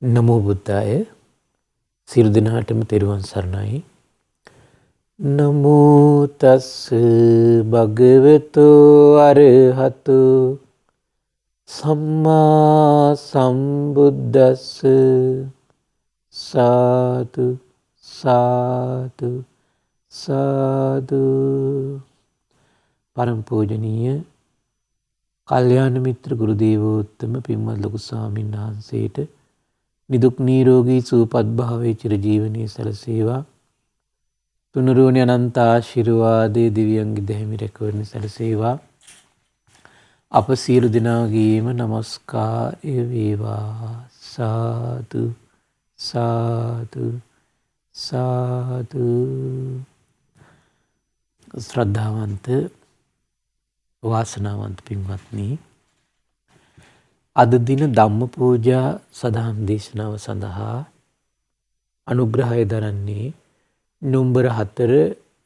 නමෝ බුද්දාය සියලු දෙනාටම තෙරුවන් සරණයි. නමෝ තස් භගවතු අරහතු සම්මා සම්බුද්දස්ස සාදු සාදු සාදු. පරම පූජනීය කල්යාණ මිත්‍ර ගුරු දේවෝත්තම පින්වත් ලොකු ස්වාමීන් වහන්සේට නිදුක් නිරෝගී සුවපත් භාවයේ චිරජීවනයේ සැලසේවා. තුනුරුවනි අනන්ත ආශිර්වාදයේ දිව්‍යංගි දෙහිමි රැකවරණ සැලසේවා. අප සියලු දෙනාගේම নমස්කාරය වේවා. සාදු සාදු සාදු. ශ්‍රද්ධාවන්ත වාසනාවන්ත පින්වත්නි, අද දින ධම්ම පූජා සදහම් දේශනාව සඳහා අනුග්‍රහය දරන්නේ නොම්බර 4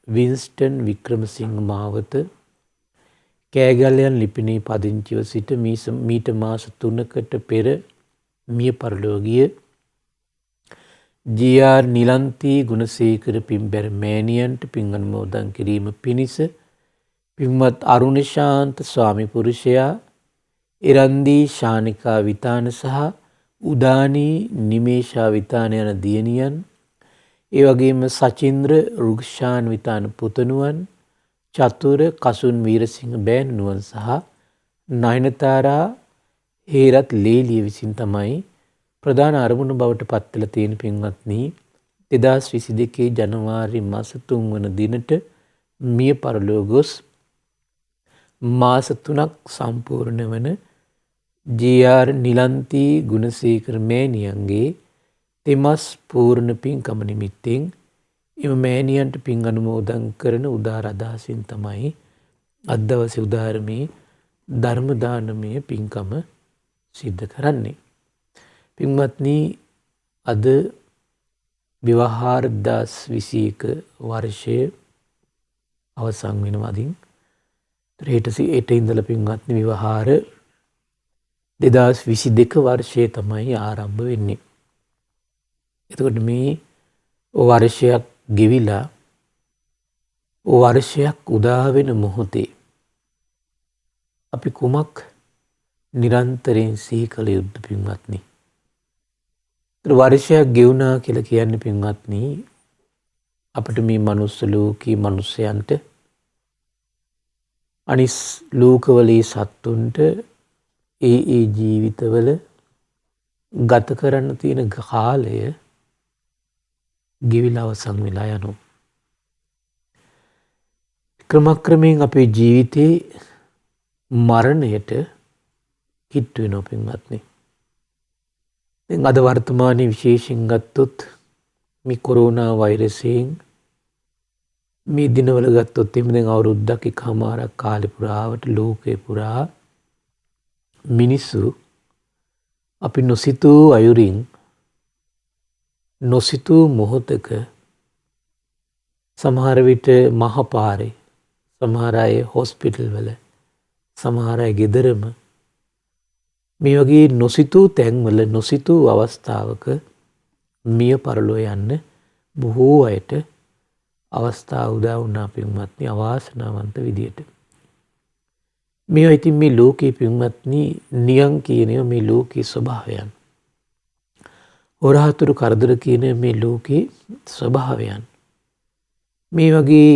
වින්ස්ටන් වික්‍රමසිංහ මාවත කෑගල්යන් ලිපිනේ පදිංචිව සිට මීට මාස 3කට පෙර මිය පරලෝකීය ජී.ආර්. නිලන්ති ගුණසේකර පින්බැර මෑණියන්ට පින් අනුමෝදන් කිරීම පිණිස පින්වත් අරුණ ශාන්ත ස්වාමි පුරුෂයා, ඉරන්දී ශානිකා විතාන සහ උදානී නිමේෂා විතාන යන දියණියන්, ඒ වගේම සචින්ද්‍ර රුක්ෂාන් විතාන පුතණුවන්, චතුර කසුන් වීරසිංහ බෑණනුවන් සහ නයනතාරා හේරත් ලේලිය විසින් තමයි ප්‍රධාන අරමුණු බවට පත්වලා තියෙන පින්වත්නි. 2022 ජනවාරි මාස 3 වන දිනට මිය පරලෝ ගොස් මාස 3ක් සම්පූර්ණ වන ජී.ආර්. නිලන්ති ගුණසේකර මෑණියන්ගේ තෙමස් පූර්ණ පින්කම නිමිත්තෙන් එම මෑණියන්ට පින් අනුමෝදන් කරන උදාර අදහසින් තමයි අද දවසේ උදාරමේ ධර්ම දානමය පින්කම සිද්ධ කරන්නේ. පින්වත්නි, අද 2021 වර්ෂයේ අවසන් වෙනවා. හෙට ඉඳලා පින්වත්නි විවාහාර 2022 වර්ෂයේ තමයි ආරම්භ වෙන්නේ. එතකොට මේ වර්ෂයක් ගෙවිලා වර්ෂයක් උදා වෙන මොහොතේ අපි කුමක් නිරන්තරයෙන් සිහි කළ යුතුද පින්වත්නි? වර්ෂයක් ගෙවුණා කියලා කියන්නේ පින්වත්නි, අපිට මේ මනුස්ස ලෝකී මිනිසයන්ට අනිස් ලෝකවලේ සත්තුන්ට ඒ ජීවිතවල ගත කරන්න තියෙන කාලය ගෙවිලා අවසන් වෙලා යනවා. ක්‍රමක්‍රමයෙන් අපේ ජීවිතේ මරණයට කිට්ටු වෙනවා පින්වත්නි. දැන් අද වර්තමානයේ විශේෂයෙන් ගත්තොත් මේ කොරෝනා වෛරසයෙන් මේ දිනවල ගත්තොත් එහෙම දැන් අවුරුද්දක් එකමාරක් කාලේ පුරාවට ලෝකේ පුරා මිනිස්සු අපි නොසිතූ අයුරින් නොසිතූ මොහොතක සමහර විට මහපාරේ, සමහර අය හොස්පිටල් වල, සමහර අය ගෙදරම මේ වගේ නොසිතූ තැන්වල නොසිතූ අවස්ථාවක මිය පරලෝ යන්න බොහෝ අයට අවස්ථා උදා වුණා පින්වත්නි, අවාසනාවන්ත විදියට. මේවා ඉතින් මේ ලෝකේ පින්වත්නි නියං කියන මේ ලෝකේ ස්වභාවයන්. හොරාතුරු කරදර කියන මේ ලෝකේ ස්වභාවයන්. මේ වගේ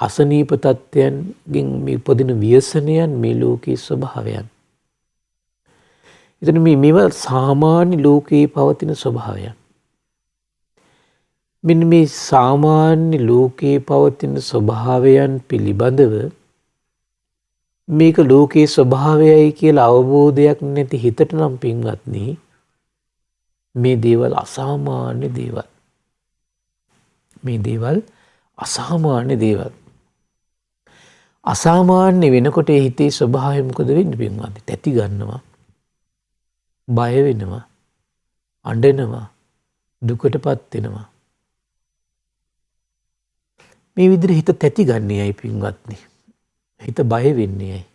අසනීප තත්ත්වයන්ගෙන් මේ උපදින ව්‍යසනයන් මේ ලෝකේ ස්වභාවයන්. එතන මේවා සාමාන්‍ය ලෝකේ පවතින ස්වභාවයන්. මෙන්න මේ සාමාන්‍ය ලෝකේ පවතින ස්වභාවයන් පිළිබඳව මේක ලෝකේ ස්වභාවයයි කියලා අවබෝධයක් නැති හිතට නම් පින්වත්නි මේ දේවල් අසාමාන්‍ය දේවල්. මේ දේවල් අසාමාන්‍ය දේවල්. අසාමාන්‍ය වෙනකොට ඒ හිතේ ස්වභාවය මොකද වෙන්නේ පින්වත්නි? තැති ගන්නවා, බය වෙනවා, අඬනවා, දුකටපත් වෙනවා. මේ විදිහට හිත තැති ගන්නේ ඇයි පින්වත්නි? හිත බය වෙන්නේ ඇයි?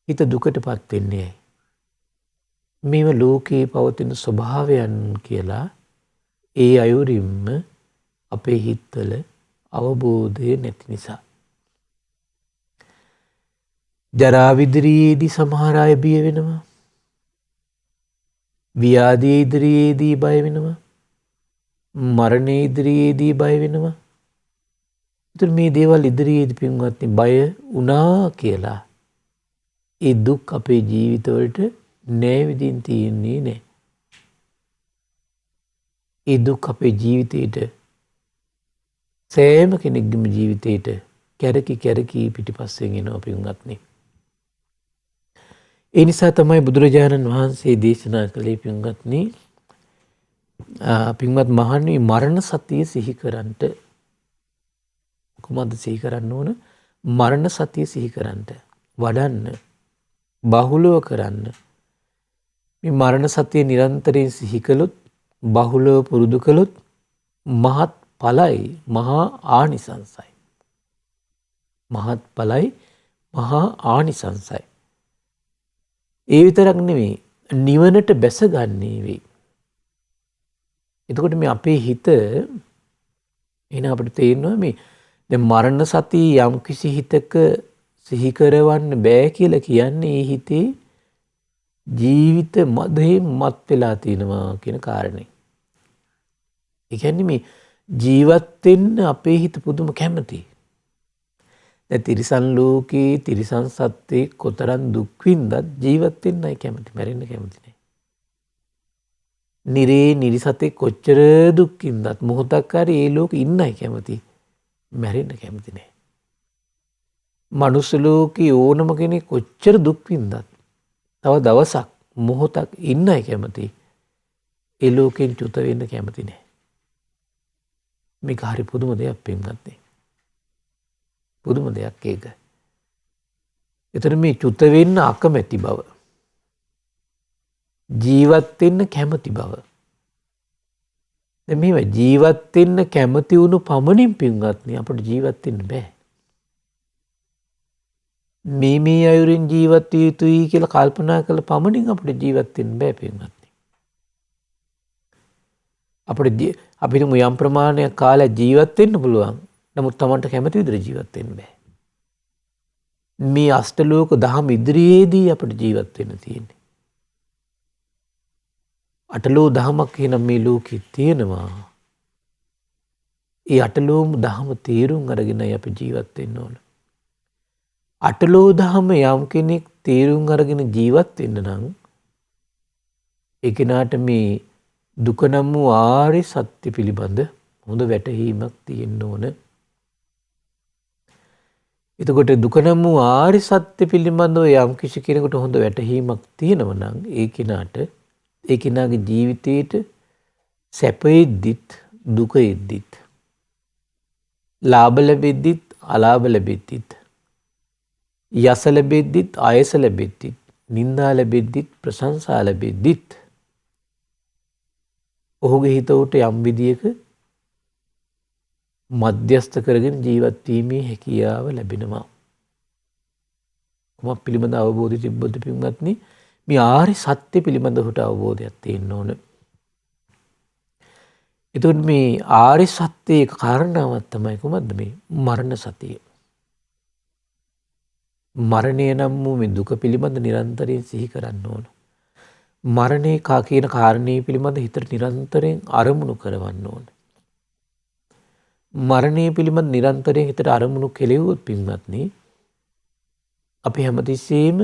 හිත දුකටපත් වෙන්නේ ඇයි? මේව ලෝකයේ පවතින ස්වභාවයන් කියලා ඒ අයුරින්ම අපේ හිතවල අවබෝධය නැති නිසා. ජරා විදිරියේදී සමහර අය බිය වෙනවා. ව්‍යාධි ඉදිරියේදී බය වෙනවා. මරණය ඉදිරියේදී බය වෙනවා. ඒතර මේ දේවල් ඉදිරියේදී පින්වත්නි බය වුණා කියලා ඒ දුක් අපේ ජීවිතවලට නෑවිදින් තියෙන්නේ නෑ. ඒ දුක් අපේ ජීවිතේට සෑම කෙනෙක්ගේම ජීවිතේට කැරකි පිටිපස්සෙන් එනවා පින්වත්නි. ඒ නිසා තමයි බුදුරජාණන් වහන්සේ දේශනා කළේ පින්වත්නි පින්වත් මහණනි මරණ සතිය සිහි කරන්ට. කොහොමද සිහි කරන්න ඕන? මරණ සතිය සිහි කරන්ට. වඩන්න. බහුලව කරන්න. මේ මරණ සතිය නිරන්තරයෙන් සිහි කළොත් බහුලව පුරුදු කළොත් මහත් ඵලයි මහා ආනිසංසයි. මහත් ඵලයි මහා ආනිසංසයි. ඒ විතරක් නෙවෙයි නිවනට බැසගන්නේ වෙයි. එතකොට මේ අපේ හිත එන අපිට තේරෙනවා මේ දැන් මරණ සතිය යම් කිසි හිතක සිහි කරවන්න බෑ කියලා කියන්නේ ඒ හිතේ ජීවිත මදේ මත් වෙලා තියෙනවා කියන කාරණේ. ඒ කියන්නේ මේ ජීවත් වෙන්න අපේ හිත පුදුම කැමති. දැන් තිරිසන් ලෝකේ තිරිසන් සත්ත්වේ කොතරම් දුක් විඳත් ජීවත් වෙන්නයි කැමති. මැරෙන්න කැමති නෑ. නිරේ නිරිසතේ කොච්චර දුක් විඳත් මොහොතක් හරි ඒ ලෝකෙ ඉන්නයි කැමති. මැරෙන්න කැමති නෑ. මනුස්ස ලෝකේ ඕනම කෙනෙක් කොච්චර දුක් විඳත් තව දවසක් මොහොතක් ඉන්නයි කැමති. ඒ ලෝකෙන් චුත වෙන්න කැමති නෑ. මේක හරි පුදුම දෙයක් පින්වත්නි. පුදුම දෙයක් ඒක. ඒතර මේ චුත වෙන්න අකමැති බව. ජීවත් වෙන්න කැමති බව. දැන් මේව ජීවත් වෙන්න කැමති වුණු පමණින් පින්වත්නි අපිට ජීවත් වෙන්න බෑ. මේ අයුරින් ජීවත් විය යුතුයි කියලා කල්පනා කළ පමණින් අපිට ජීවත් වෙන්න බෑ පින්වත්නි. අපිට යම් ප්‍රමාණයක් කාලයක් ජීවත් වෙන්න පුළුවන්. නමුත් Tamanට කැමති විදිහට ජීවත් වෙන්න බෑ. මේ අෂ්ටලෝක දහම ඉදිරියේදී අපිට ජීවත් වෙන්න තියෙන්නේ. අටලෝ දහමක් කියන මේ ලෝකෙ තියෙනවා. ඒ අටලෝම දහම තේරුම් අරගෙනයි අපි ජීවත් වෙන්න ඕන. අටලෝ දහම යම් කෙනෙක් තේරුම් අරගෙන ජීවත් වෙන්න නම් ඒ කෙනාට මේ දුක නම් වූ ආර්ය සත්‍ය පිළිබඳ හොඳ වැටහීමක් තියෙන්න ඕන. එතකොට දුක නම් වූ ආර්ය සත්‍ය පිළිබඳව යම් කිසි කෙනෙකුට හොඳ වැටහීමක් තියෙනවා නම් ඒ කෙනාට ඒ කෙනාගේ ජීවිතේට සැපෙද්දිත් දුකෙද්දිත් ලාභ ලැබෙද්දිත් අලාභ ලැබෙද්දිත් යස ලැබෙද්දිත් ආයස ලැබෙද්දිත් නිന്ദා ලැබෙද්දිත් ප්‍රශංසා ලැබෙද්දිත් ඔහුගේ හිත උට යම් විදියක මධ්‍යස්ථ කරගෙන ජීවත් වීමේ හැකියාව ලැබෙනවා. කොහොම පිළිබඳ අවබෝධය තිබ්බොත් පින්වත්නි මේ ආර්ය සත්‍ය පිළිබඳ හොට අවබෝධයක් තියෙන්න ඕන. එතකොට මේ ආර්ය සත්‍යයේ කාරණාවක් තමයි කොහොමද මේ මරණ සතිය. මරණය නම් වූ මේ දුක පිළිබඳ නිරන්තරයෙන් සිහි කරන්න ඕන. මරණය කියන කාරණේ පිළිබඳ හිතට නිරන්තරයෙන් අරමුණු කරවන්න ඕන. මරණය පිළිබඳ නිරන්තරයෙන් හිතට අරමුණු කෙලෙව්වොත් පින්වත්නි අපි හැමතිස්සෙම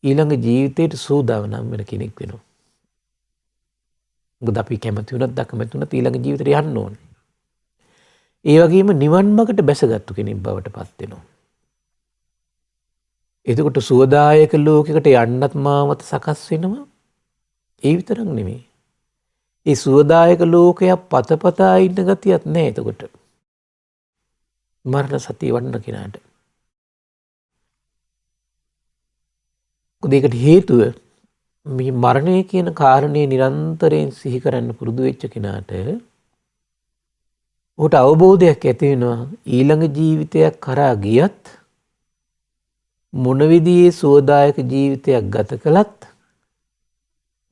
ඊළඟ ජීවිතයට සූදානම් වෙන කෙනෙක් වෙනවා. මොකද අපි කැමති වුණත් අකමැති වුණත් ඊළඟ ජීවිතයට යන්න ඕනේ. ඒ වගේම නිවන් මාර්ගට බැසගත්තු කෙනෙක් බවට පත් වෙනවා. එතකොට සුවදායක ලෝකයකට යන්නත් මාවත සකස් වෙනවා. ඒ විතරක් නෙමෙයි. ඒ සුවදායක ලෝකයක් පතපතා ඉන්න ගතියක් නැහැ එතකොට. මරණ සතිය වඩන කෙනාට. ඒකට හේතුව මේ මරණය කියන කාරණේ නිරන්තරයෙන් සිහි කරන්න පුරුදු වෙච්ච කෙනාට ඔහුට අවබෝධයක් ඇති වෙනවා ඊළඟ ජීවිතයක් කරා ගියත් මොන විදිහේ සුවදායක ජීවිතයක් ගත කළත්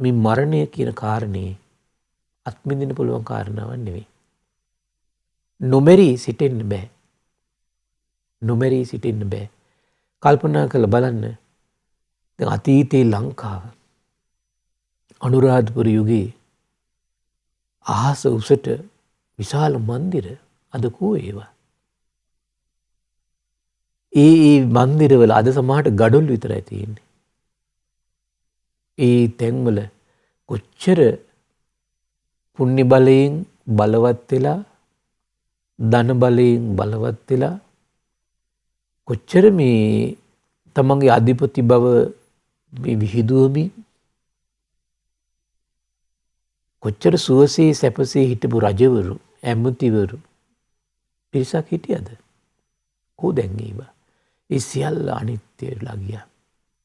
මේ මරණය කියන කාරණේ අත්මිදින්න පුළුවන් කාරණාවක් නෙවෙයි. නොමැරී සිටින්න බෑ. නොමැරී සිටින්න බෑ. කල්පනා කරලා බලන්න. දැන් අතීතයේ ලංකාව අනුරාධපුර යුගයේ අහස උසට විශාල මන්දිර අද කෝ ඒවා. ඒ මන්දිරවල අද සමහරට ගඩොල් විතරයි තියෙන්නේ. ඒ තැන්වල කොච්චර පුණ්‍ය බලයෙන් බලවත් වෙලා ධන බලයෙන් බලවත් වෙලා කොච්චර මේ තමන්ගේ අධිපති බව මේ විහිදුවමින් කොච්චර සුවසේ සැපසේ හිටපු රජවරු ඇමතිවරු පිරිසක් හිටියද? කෝ දැන් ඒවා? ඒ සියල්ල අනිත්‍ය වෙලා ගියා.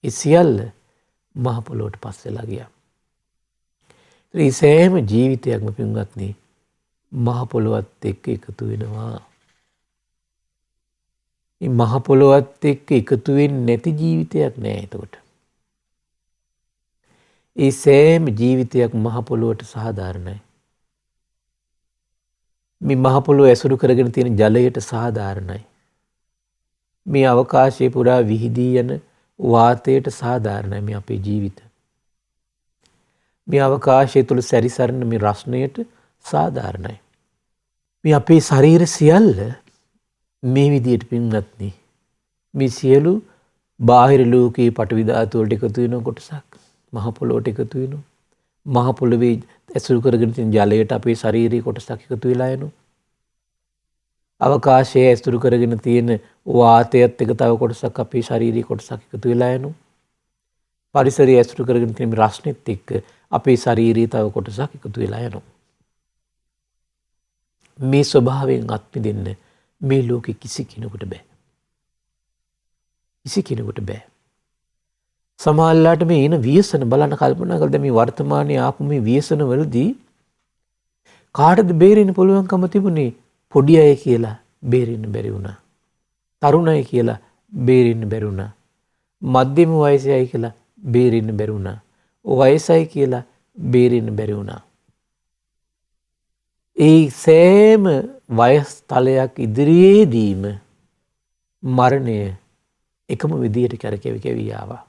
ඒ සියල්ල මහ පොළොවට පස් වෙලා ගියා. ඒ සෑම ජීවිතයක්ම පින්වත්නි මහ පොළොවත් එක්ක එකතු වෙනවා. මේ මහ පොළොවත් එක්ක එකතු වෙන්නේ නැති ජීවිතයක් නෑ එතකොට. ඒ සෑම ජීවිතයක් මහ පොළොවට සාධාරණයි. මේ මහ පොළොව ඇසුරු කරගෙන තියෙන ජලයට සාධාරණයි. මේ අවකාශයේ පුරා විහිදී යන වාතයට සාධාරණයි මේ අපේ ජීවිත. මේ අවකාශය තුළ සැරිසරන මේ රස්නයට සාධාරණයි. මේ අපේ ශරීර සියල්ල මේ විදියට පින්වත්නි මේ සියලු බාහිර ලෝකයේ පටවි ධාතු වලට එකතු වෙන කොටසක් මහ පොළොවට එකතු වෙනවා. මහ පොළොවේ ඇසුරු කරගෙන තියෙන ජලයට අපේ ශාරීරික කොටසක් එකතු වෙලා යනවා. අවකාශයේ ඇසුරු කරගෙන තියෙන වාතයත් එක තව කොටසක් අපේ ශාරීරික කොටසක් එකතු වෙලා යනවා. පරිසරයේ ඇසුරු කරගෙන තියෙන රස්නෙත් එක්ක අපේ ශාරීරික තව කොටසක් එකතු වෙලා යනවා. මේ ස්වභාවයෙන් අත්මිදෙන්න මේ ලෝකෙ කිසි කෙනෙකුට බෑ. කිසි කෙනෙකුට බෑ. සමහරවිට මේ එන ව්‍යසන බලන්න කල්පනා කරලා මේ වර්තමානයේ ආපු මේ ව්‍යසන වලදී කාටද බේරෙන්න පුළුවන්කම තිබුණේ? පොඩි අය කියලා බේරෙන්න බැරි වුණා. තරුණ අය කියලා බේරෙන්න බැරි වුණා. මධ්‍යම වයසේ අය කියලා බේරෙන්න බැරි වුණා. වයසයි කියලා බේරෙන්න බැරි වුණා. ඒ සෑම වයස් තලයක් ඉදිරියේදීම මරණය එකම විදියට කරකැවි කැවි ආවා.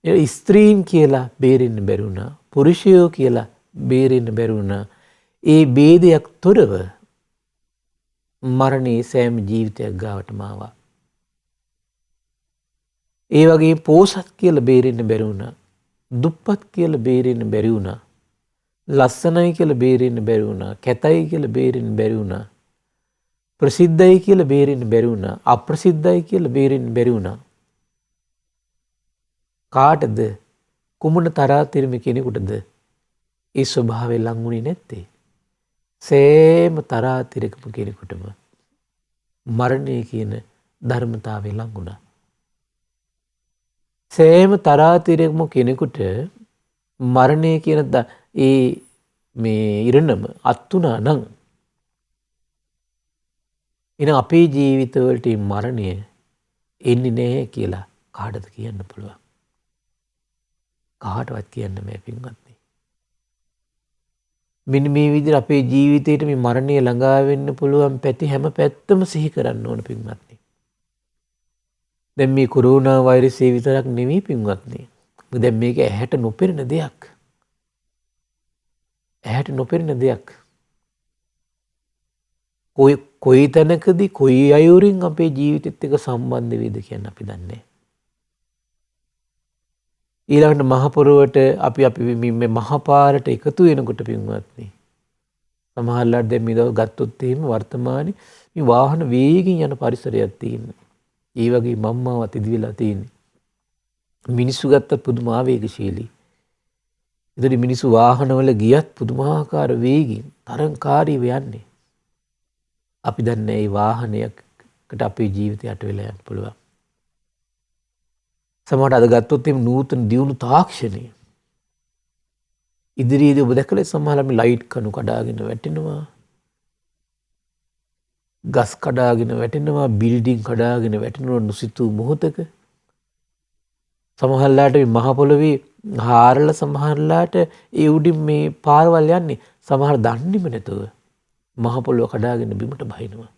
ඒ ස්ත්‍රීන් කියලා බේරෙන්න බැරි වුණා. පුරුෂයෝ කියලා බේරෙන්න බැරි වුණා. ඒ ભેදයක් තොරව මරණයේ සෑම ජීවිතයක් ගාවටම ආවා. ඒ වගේ පෝසත් කියලා බේරෙන්න බැරි වුණා. දුප්පත් කියලා බේරෙන්න බැරි වුණා. ලස්සනයි කියලා බේරෙන්න බැරි වුණා. කැතයි කියලා බේරෙන්න බැරි වුණා. ප්‍රසිද්ධයි කියලා බේරෙන්න බැරි වුණා. අප්‍රසිද්ධයි කියලා බේරෙන්න බැරි වුණා. කාටද කුමන තරාතිරම කෙනෙකුටද ඒ ස්වභාවය ලංගුනේ නැත්තේ? සෑම තරාතිරකම කෙනෙකුටම මරණය කියන ධර්මතාවය ලංගුණා. සෑම තරාතිරකම කෙනෙකුට මරණය කියන ඒ මේ ඉරණම අත්ුණා නම් එහෙනම් අපේ ජීවිතවලට මරණය එන්නේ නැහැ කියලා කාටද කියන්න පුළුවන්? කාටවත් කියන්න බෑ පින්වත්නි. මෙන්න මේ විදිහට අපේ ජීවිතේට මේ මරණය ළඟා වෙන්න පුළුවන් පැති හැම පැත්තම සිහි කරන්න ඕන පින්වත්නි. දැන් මේ කොරෝනා වෛරසය විතරක් නෙමෙයි පින්වත්නි. දැන් මේක ඇහැට නොපෙනෙන දෙයක්. ඇහැට නොපෙනෙන දෙයක්. කොයි තැනකදී කොයි අයුරින් අපේ ජීවිතෙත් එක්ක සම්බන්ධ වෙයිද කියන්න අපි දන්නේ නැහැ. ඊළඟට මහ පොළොවට අපි මේ මහ පාරට එකතු වෙනකොට පින්වත්නි සමහරවිට දැන් මේ දවස් ගත්තොත් එහෙම වර්තමානයේ මේ වාහන වේගින් යන පරිසරයක් තියෙනවා. ඒ වගේ මම්මාවත් ඉදි වෙලා තියෙන්නේ. මිනිස්සු ගත්තත් පුදුම ආවේගශීලී. ඒතර මිනිස්සු වාහනවල ගියත් පුදුමාකාර වේගින් තරංකාරීව යන්නේ. අපි දන්නේ මේ වාහනයකට අපේ ජීවිතය යට වෙලා යන්න පුළුවන්. සමහරවිට අද ගත්තොත් එම් නූතන දියුණු තාක්ෂණය ඉදිරියේදී ඔබ දැකලා සමහරවිට මේ ලයිට් කණු කඩාගෙන වැටෙනවා. ගස් කඩාගෙන වැටෙනවා. බිල්ඩින් කඩාගෙන වැටෙනවා නොසිතූ මොහොතක. සමහරලාට මේ මහ පොළොවේ හාරලා සමහරලාට ඒ උඩින් මේ පාරවල් යන්නේ සමහර දන්නේම නැතුව මහ පොළොව කඩාගෙන බිමට බහිනවා.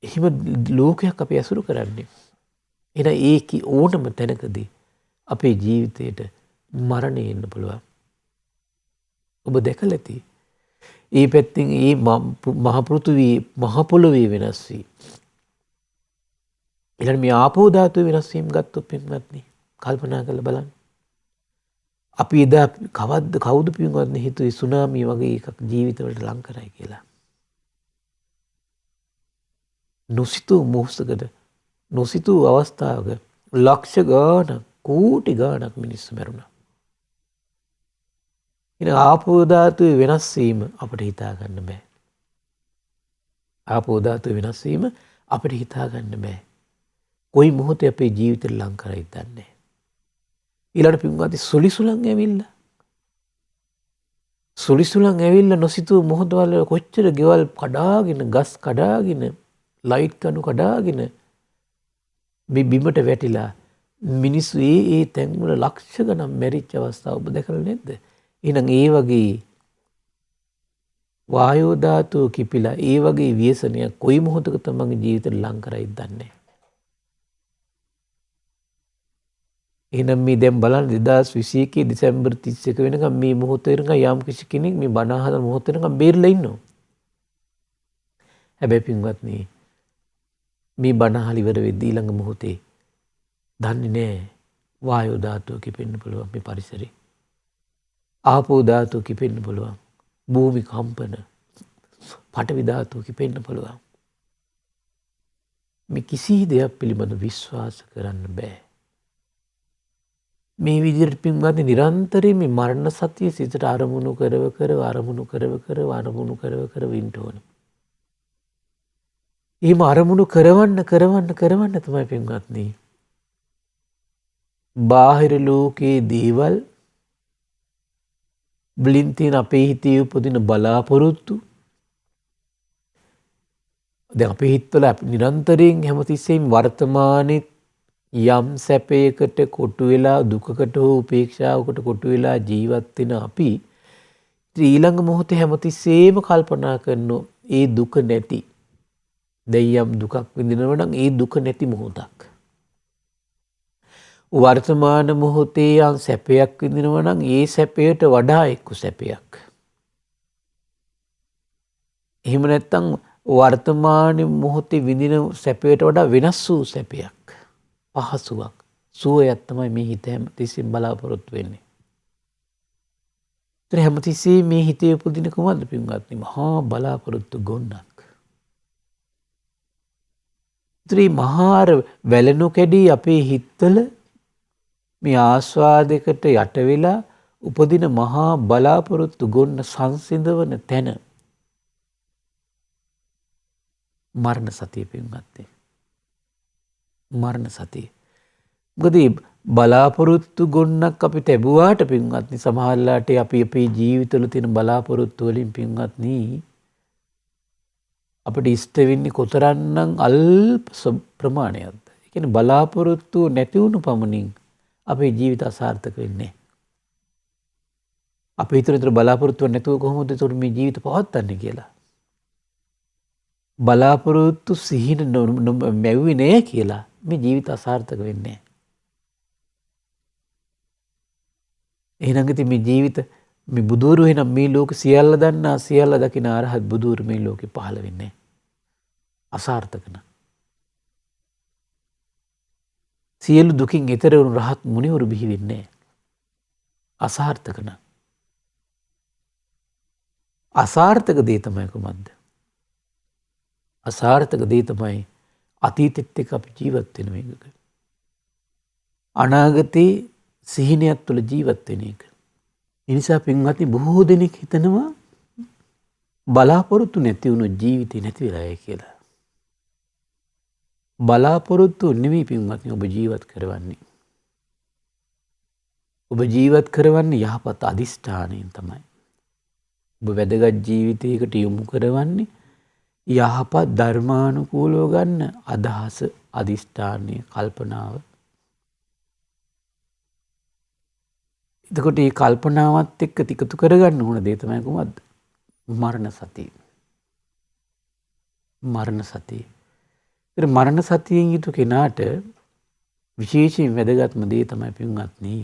එහෙම ලෝකයක් අපි ඇසුරු කරන්නේ. එහෙනම් ඒකේ ඕනම තැනකදී අපේ ජීවිතේට මරණය එන්න පුළුවන්. ඔබ දැකලා ඇති. ඒ පැත්තෙන් ඒ මහ පෘථුවියේ මහ පොළොවේ වෙනස් වී ඊළඟ මේ ආපෝ ධාතුවේ වෙනස් වීම ගත්තොත් පින්වත්නි කල්පනා කරලා බලන්න. අපි එදා කවුද පින්වත්නි හිතුවේ සුනාමිය වගේ එකක් ජීවිතවලට ලං කරයි කියලා. නොසිතූ මොහොතකට නොසිතූ අවස්ථාවක ලක්ෂ ගාණක් කෝටි ගාණක් මිනිස්සු මැරුණා. ඉතින් ආපෝ ධාතුවේ වෙනස් වීම අපිට හිතා ගන්න බෑ. ආපෝ ධාතුවේ වෙනස් වීම අපිට හිතා ගන්න බෑ. කොයි මොහොතේ අපේ ජීවිතේ ලං කරයි දන්නේ. ඊළඟ පින්වත්නි සුලිසුලන් ඇවිල්ලා නොසිතූ මොහොතවල කොච්චර ගෙවල් කඩාගෙන ගස් කඩාගෙන ලයිට් කණු කඩාගෙන බිමට වැටිලා මිනිස්සු ඒ තැන්වල ලක්ෂ ගණන් මැරිච්ච අවස්ථාව ඔබ දැකලා නැද්ද? එහෙනම් ඒ වගේ වායෝ ධාතුව කිපිලා ඒ වගේ ව්‍යසනයක් කොයි මොහොතක තමන්ගේ ජීවිතේ ලං කරයිද දන්නේ. එහෙනම් මේ දැන් බලන්න 2021 දෙසැම්බර් 31 වෙනකම් මේ මොහොතේ වෙනකම් යම් කිසි කෙනෙක් මේ බණ අහන මොහොතේ වෙනකම් බේරලා ඉන්නවා. හැබැයි පින්වත්නි මේ බණ අහලා ඉවර වෙද්දී ඊළඟ මොහොතේ දන්නේ නැහැ වායෝ ධාතුව කිපෙන්න පුළුවන් මේ පරිසරේ. ආපෝ ධාතුව කිපෙන්න පුළුවන්. භූමි කම්පන පඨවි ධාතුව කිපෙන්න පුළුවන්. මේ කිසි දෙයක් පිළිබඳ විශ්වාස කරන්න බෑ. මේ විදිහට පින්වත්නි නිරන්තරයෙන් මේ මරණ සතිය සිතට අරමුණු කරව ඉන්න ඕන. එහෙම අරමුණු කරවන්න තමයි පින්වත්නි බාහිර ලෝකයේ දේවල් වලින් තියෙන අපේ හිතේ උපදින බලාපොරොත්තු දැන් අපේ හිතවල නිරන්තරයෙන් හැමතිස්සෙම වර්තමානයේ යම් සැපයකට කොටු වෙලා දුකකට හෝ උපේක්ෂාවකට කොටු වෙලා ජීවත් වෙන අපි ඊළඟ මොහොතේ හැමතිස්සෙම කල්පනා කරනවා ඒ දුක නැති දෙයම් දුකක් විඳිනවා නම් ඒ දුක නැති මොහොතක් වර්තමාන මොහොතේ යම් සැපයක් විඳිනවා නම් ඒ සැපයට වඩා එක්ක සැපයක් එහෙම නැත්නම් වර්තමාන මොහොතේ විඳින සැපයට වඩා වෙනස් වූ සැපයක් පහසුවක් සුවයක් තමයි මේ හිත හැමතිස්සෙම බලාපොරොත්තු වෙන්නේ. ඒතර හැමතිස්සෙම මේ හිතේ උපදින කොහොමද පින්වත්නි මහා බලාපොරොත්තු ගොන්නක්. ඒතර මහාර වැළනු කැඩි අපේ හිතවල මේ ආස්වාදයකට යට වෙලා උපදින මහා බලාපොරොත්තු ගොන්න සංසිඳවන තැන මරණ සතිය පින්වත්නි. මරණ සතිය. මොකද බලාපොරොත්තු ගොන්නක් අපි ලැබුවාට පින්වත්නි සමහරලාට අපි අපේ ජීවිතවල තියෙන බලාපොරොත්තු වලින් පින්වත්නි අපිට ඉෂ්ට වෙන්නේ කොතරම්නම් අල්ප ප්‍රමාණයක්ද. ඒ කියන්නේ බලාපොරොත්තු නැති වුණු පමණින් අපේ ජීවිත අසාර්ථක වෙන්නේ. අපි හිතන බලාපොරොත්තු නැතුව කොහොමද ඒතර මේ ජීවිත පවත්වන්නේ කියලා. බලාපොරොත්තු සිහින මැව්වේ නෑ කියලා මේ ජීවිත අසාර්ථක වෙන්නේ. එහෙනම් ඉතින් මේ ජීවිත මේ බුදුරු වෙනම් මේ ලෝක සියල්ල දන්නා සියල්ල දකින අරහත් බුදුරු මේ ලෝකෙ පහළ වෙන්නේ අසාර්ථක න. සියලු දුකින් ඈතර වුණු රහත් මුනිවරු බිහි වෙන්නේ අසාර්ථක න. අසාර්ථක දේ තමයි කොහොමද? අසාර්ථක දේ තමයි අතීතෙත් එක්ක අපි ජීවත් වෙන එක. අනාගතේ සිහිනයක් තුළ ජීවත් වෙන එක. ඒ නිසා පින්වත්නි බොහෝ දෙනෙක් හිතනවා බලාපොරොත්තු නැති වුණු ජීවිතේ නැති වෙලායි කියලා. බලාපොරොත්තු නෙමෙයි පින්වත්නි ඔබ ජීවත් කරවන්නේ. ඔබ ජීවත් කරවන්නේ යහපත් අදිෂ්ඨානයෙන් තමයි. ඔබ වැදගත් ජීවිතයකට යොමු කරවන්නේ යහපත් ධර්මානුකූලව ගන්න අදහස අදිෂ්ඨානය, කල්පනාව. එතකොට මේ කල්පනාවත් එක්ක තිකතු කරගන්න ඕන දේ තමයි කොහොමද? මරණ සතිය. මරණ සතිය. ඒතර මරණ සතියෙන් යුතු කෙනාට විශේෂයෙන් වැදගත්ම දේ තමයි පින්වත්නි,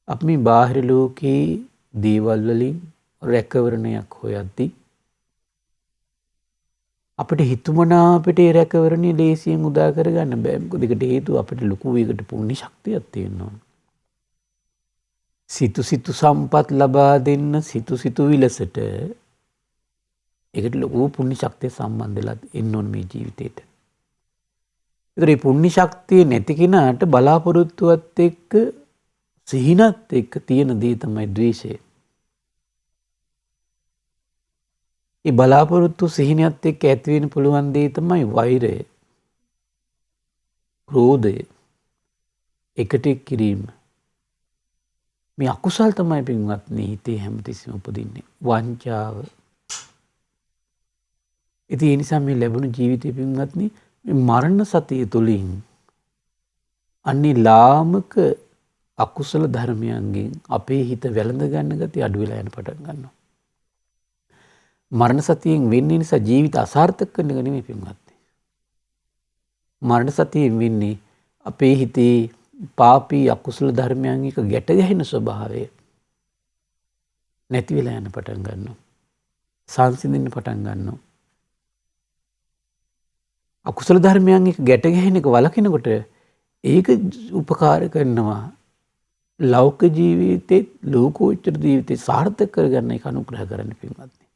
අපි මේ බාහිර ලෝකේ දේවල් වලින් රැකවරණයක් හොයද්දී අපිට හිතුමනා අපිට ඒ රැකවරණය ලේසියෙන් උදා කරගන්න බෑ. මොකද ඒකට හේතුව අපිට ලොකු වේගට පුණ්‍ය ශක්තියක් තියෙනවා. සිතු සම්පත් ලබා දෙන්න සිතු විලසට ඒකට ලොකු පුණ්‍ය ශක්තිය සම්බන්ධ වෙලා එන්න ඕන මේ ජීවිතේට. ඒතර මේ පුණ්‍ය ශක්තිය නැති කෙනාට බලාපොරොත්තුවත් එක්ක සිහිනත් එක්ක තියෙන දේ තමයි ද්වේෂය. ඒ බලාපොරොත්තු සිහිනයත් එක්ක ඇති වෙන්න පුළුවන් දේ තමයි වෛරය, ක්‍රෝධය, එකට කිරීම. මේ අකුසල් තමයි පින්වත්නි හිතේ හැමතිස්සෙම උපදින්නේ. වංචාව. ඉතින් ඒ නිසා මේ ලැබුණු ජීවිතේ පින්වත්නි මේ මරණ සතිය තුළින් අන්නේ ලාමක අකුසල ධර්මයන්ගෙන් අපේ හිත වැළඳ ගන්න ගතිය අඩු වෙලා යන පටන් ගන්නවා. මරණ සතියෙන් වෙන්නේ නිසා ජීවිත අසාර්ථක කරන එක නෙමෙයි පින්වත්නි. මරණ සතියෙන් වෙන්නේ අපේ හිතේ පාපී අකුසල ධර්මයන් එක ගැට ගැහෙන ස්වභාවය නැති වෙලා යන පටන් ගන්නවා. සංසිඳෙන්න පටන් ගන්නවා. අකුසල ධර්මයන් එක ගැට ගැහෙන එක වළකිනකොට ඒක උපකාර කරනවා ලෞකික ජීවිතේ ලෝකෝත්තර ජීවිතේ සාර්ථක කරගන්න එක අනුග්‍රහ කරන්න පින්වත්නි.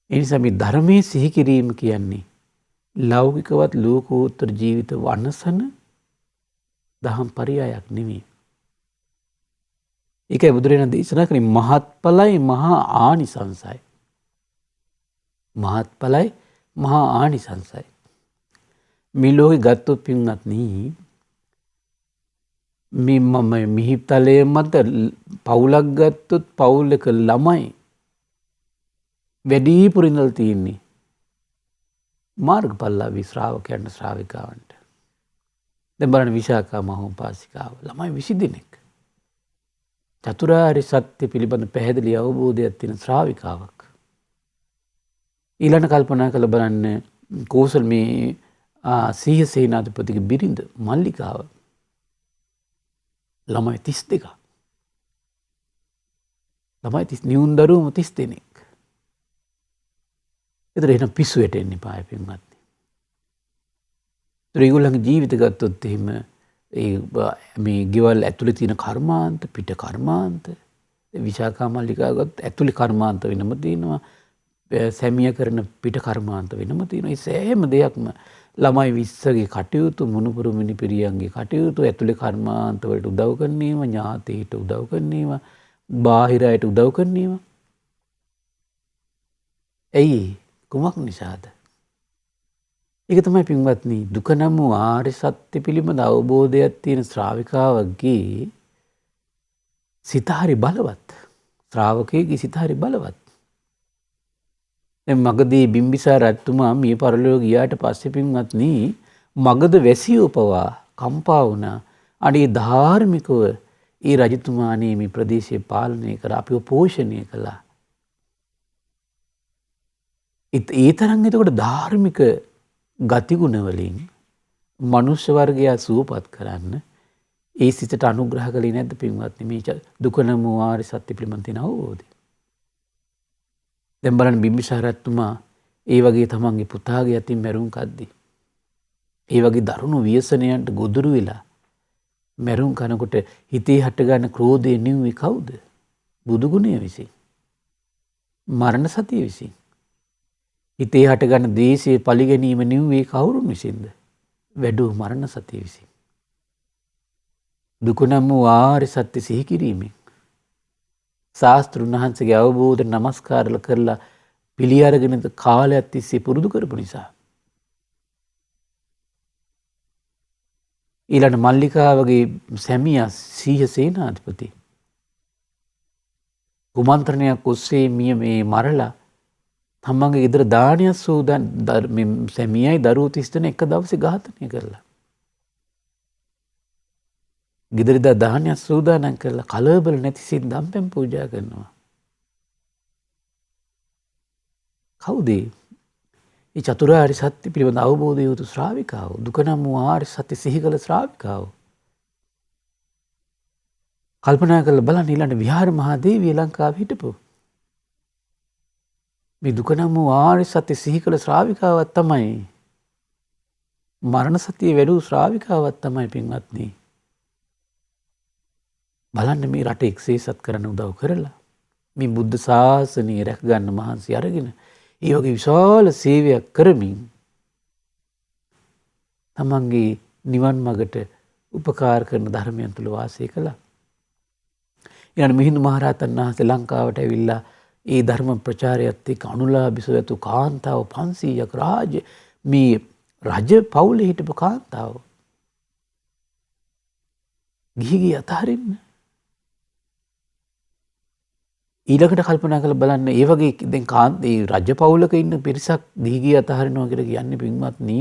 ඒ නිසා මේ ධර්මයේ සිහි කිරීම කියන්නේ ලෞකිකවත් ලෝකෝත්තර ජීවිත වනසන දහම් පරයයක් නෙමෙයි. ඒකයි බුදුරජාණන් දේශනා කරන්නේ මහත්ඵලයි මහා ආනිසංසයි. මහත්ඵලයි මහා ආනිසංසයි. මේ ලෝකේ ගත්තොත් පින්වත්නි මේ මම මිහිතලයේ මත පවුලක් ගත්තොත් පවුලක ළමයි වැඩිපුර ඉඳලා තියෙන්නේ මාර්ගඵලලාභී ශ්‍රාවකයන්ට ශ්‍රාවිකාවන්ට. දැන් බලන්න විශාකා මහෝපාසිකාව ළමයි 20 දෙනෙක්. චතුරාර්ය සත්‍ය පිළිබඳ පැහැදිලි අවබෝධයක් තියෙන ශ්‍රාවිකාවක්. ඊළඟ කල්පනා කරලා බලන්න කෝසල් මේ සීහ සේනාධිපතිගේ බිරිඳ මල්ලිකාව ළමයි 32ක්. ළමයි 30 නියුන් දරුවෝ 30 දෙනෙක්. ඒතර එහෙනම් පිස්සු වැටෙන්න එපා පින්වත්නි. ඒතර ඒගොල්ලන්ගේ ජීවිත ගත්තොත් එහෙම මේ ගෙවල් ඇතුලේ තියෙන කර්මාන්ත පිට කර්මාන්ත විශාකා මල්ලිකා ගත්ත ඇතුලේ කර්මාන්ත වෙනම තියෙනවා. සැමියා කරන පිට කර්මාන්ත වෙනම තියෙනවා. ඒ සෑම දෙයක්ම ළමයි 20ගේ කටයුතු මුණුපුරු මිනිපිරියන්ගේ කටයුතු ඇතුලේ කර්මාන්ත වලට උදව් කරන්නේම ඥාතීට උදව් කරන්නේම බාහිර අයට උදව් කරන්නේම. ඇයි කුමක් නිසාද? ඒක තමයි පින්වත්නි දුක නම් වූ ආර්ය සත්‍ය පිළිබඳ අවබෝධයක් තියෙන ශ්‍රාවිකාවගේ සිත හරි බලවත්. ශ්‍රාවකයෙකුගේ සිත හරි බලවත්. දැන් මගදී බිම්බිසාර රජතුමා මිය පරලොව ගියාට පස්සේ පින්වත්නි මගද වැසියෝ පවා කම්පා වුණා. අනේ ධාර්මිකව ඒ රජතුමානේ මේ ප්‍රදේශය පාලනය කර අපිව පෝෂණය කළා. ඒ තරම් එතකොට ධාර්මික ගතිගුණ වලින් මනුෂ්‍ය වර්ගය සුවපත් කරන්න ඒ සිතට අනුග්‍රහ කළේ නැද්ද පින්වත්නි මේ දුක නම් වූ ආර්ය සත්‍ය පිළිබඳ තියෙන අවබෝධය. දැන් බලන්න බිම්බිසාර රජතුමා ඒ වගේ තමන්ගේ පුතාගේ අතින් මැරුම් කද්දී ඒ වගේ දරුණු ව්‍යසනයන්ට ගොදුරු වෙලා මැරුම් කනකොට හිතේ හටගන්න ක්‍රෝධය නිව්වේ කවුද? බුදු ගුණය විසින්. මරණ සතිය විසින්. හිතේ හටගන්න දේශයේ පරිගැනීම නිව්වේ කවුරුන් විසින්ද? වැඩෝ මරණ සතිය විසින්. දුක නම් වූ ආර්ය සත්‍ය සිහි කිරීමෙන් ශාස්ත්‍රුන් වහන්සේගේ අවබෝධ නමස්කාර කරලා පිළි අරගෙන කාලයක් තිස්සේ පුරුදු කරපු නිසා. ඊළඟ මල්ලිකාවගේ සැමියා සීහ සේනාධිපති කුමන්ත්‍රණයක් ඔස්සේ මේ මරලා තමන්ගේ ගෙදර දානයක් සූදානම් සැමියයි දරුවෝ 30 දෙනෙක් එක දවසේ ඝාතනය කළා. ගෙදරදා දානයක් සූදානම් කරලා කලබල නැති සින්දම්පෙන් පූජා කරනවා. කවුද? මේ චතුරාර්ය සත්‍ය පිළිබඳ අවබෝධය යුතු ශ්‍රාවිකාව. දුක නම් වූ ආර්ය සත්‍ය සිහි කළ ශ්‍රාවිකාව. කල්පනා කරලා බලන්න ඊළඟ විහාර මහා දේවිය ලංකාවේ හිටපු. මේ දුක නම් වූ ආර්ය සත්‍ය සිහි කළ ශ්‍රාවිකාවක් තමයි. මරණ සතිය වැඩි ශ්‍රාවිකාවක් තමයි පින්වත්නි. බලන්න මේ රට එක්සේසත් කරන්න උදව් කරලා මේ බුද්ධ ශාසනය රැක ගන්න මහන්සි අරගෙන ඒ වගේ විශාල සේවයක් කරමින් තමන්ගේ නිවන් මඟට උපකාර කරන ධර්මයන් තුල වාසය කළා. ඊළඟ මිහිඳු මහරහතන් වහන්සේ ලංකාවට ඇවිල්ලා ඒ ධර්ම ප්‍රචාරයත් එක්ක අනුලාභිසව ඇතු කාන්තාව 500ක් මේ රජ පවුලේ හිටපු කාන්තාව ගිහි අතහරින්න ඊළඟට කල්පනා කරලා බලන්න ඒ වගේ දැන් ඒ රජ පවුලක ඉන්න පිරිසක් ගිහි අතහරිනවා කියලා කියන්නේ පින්වත්නි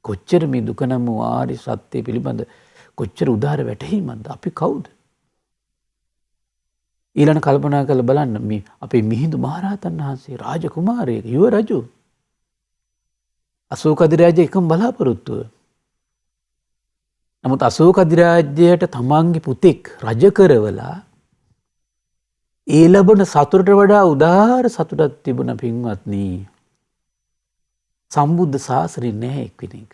කොච්චර මේ දුක නම් වූ ආර්ය සත්‍ය පිළිබඳ කොච්චර උදාර වැටහීමක්ද අපි කවුද? ඊළඟ කල්පනා කරලා බලන්න මේ අපේ මිහිඳු මහරහතන් වහන්සේ රාජකුමාරයෙක් යුව රජු අශෝක අධිරාජ්‍ය එකම බලාපොරොත්තුව. නමුත් අශෝක අධිරාජ්‍යයට තමන්ගේ පුතෙක් රජ කරවලා ඒ ලැබුණ සතුටට වඩා උදාාර සතුටක් තිබුණ පින්වත්නි සම්බුද්ධ ශාසනය නැහැ එක්වෙන එක.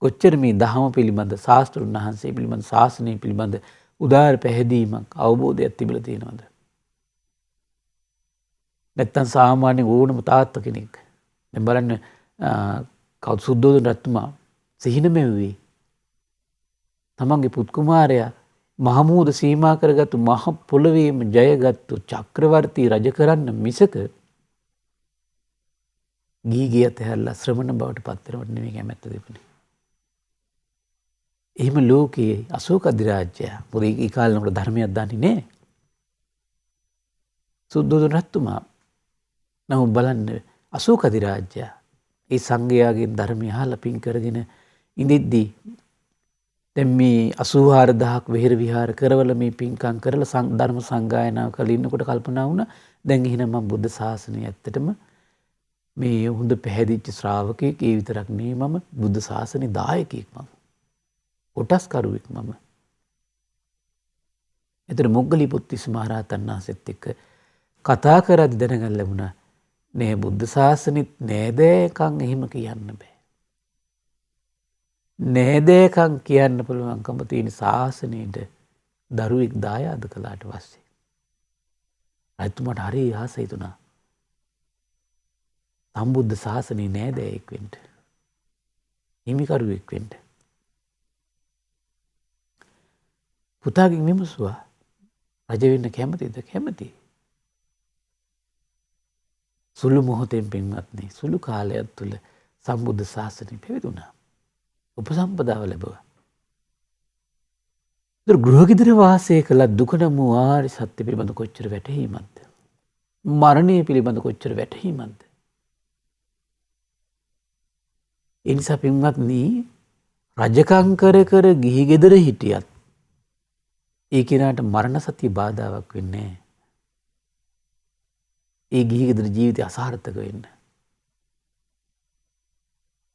කොච්චර මේ දහම පිළිබඳ ශාස්ත්‍රුන් වහන්සේ පිළිබඳ ශාසනය පිළිබඳ උදාාර පැහැදීමක් අවබෝධයක් තිබිලා තියෙනවද? නැත්තම් සාමාන්‍ය ඕනම තාත්ත කෙනෙක් දැන් බලන්න කවුද සුද්ධෝදන රජතුමා සිහින මෙව්වේ තමන්ගේ පුත් කුමාරයා මහමූද සීමා කරගත්තු මහ පොළොවේම ජයගත්තු චක්‍රවර්ති රජ කරන්න මිසක ගීගිය තැහැරලා ශ්‍රමණ බවට පත් වෙනවට නෙමෙයි කැමැත්ත තිබුණේ. එහෙම ලෝකයේ අශෝක අධිරාජ්‍යය මොකද ඒ කාලේ නේද ධර්මයක් දන්නේ නැහැ. සුද්ධෝදන රජතුමා නමුත් බලන්න අශෝක අධිරාජ්‍යය ඒ සංඝයාගෙන් ධර්මය අහලා පින් කරගෙන ඉඳිද්දී දැන් මේ 84000ක් වෙහෙර විහාර කරවල මේ පින්කම් කරලා ධර්ම සංගායනාව කරලා ඉන්නකොට කල්පනා වුණා දැන් එහෙනම් මම බුද්ධ ශාසනය ඇත්තටම මේ හොඳ පැහැදිච්ච ශ්‍රාවකෙක් ඒ විතරක් නෙවෙයි මම බුද්ධ ශාසනේ දායකයෙක් මම කොටස්කරුවෙක් මම. එතන මොග්ගලීපුත් තිස්ස මහරහතන් වහන්සේත් එක්ක කතා කරද්දී දැනගන්න ලැබුණා නේ බුද්ධ ශාසනෙත් නෑදෑකම් එහෙම කියන්න බෑ. නෑදෑකම් කියන්න පුළුවන්කම තියෙන ශාසනයට දරුවෙක් දායාද කළාට පස්සේ රජතුමාට හරි ආසයි තුනා සම්බුද්ධ ශාසනේ නෑදෑයෙක් වෙන්න හිමිකරුවෙක් වෙන්න. පුතාගෙන් විමසුවා රජ වෙන්න කැමතිද? කැමති. සුළු මොහොතෙන් පින්වත්නි සුළු කාලයක් තුළ සම්බුද්ධ ශාසනය පැවිදුණා. උපසම්පදාව ලැබුවා. ගෘහගෙදර වාසය කළ දුක නම් වූ ආර්ය සත්‍ය පිළිබඳ කොච්චර වැටහීමක්ද? මරණය පිළිබඳ කොච්චර වැටහීමක්ද? ඒ නිසා පින්වත්නි රජකම් කර කර ගිහි ගෙදර හිටියත් ඒ කෙනාට මරණ සතිය බාධාවක් වෙන්නේ නැහැ. ඒ ගිහි ගෙදර ජීවිතය අසාර්ථක වෙන්න.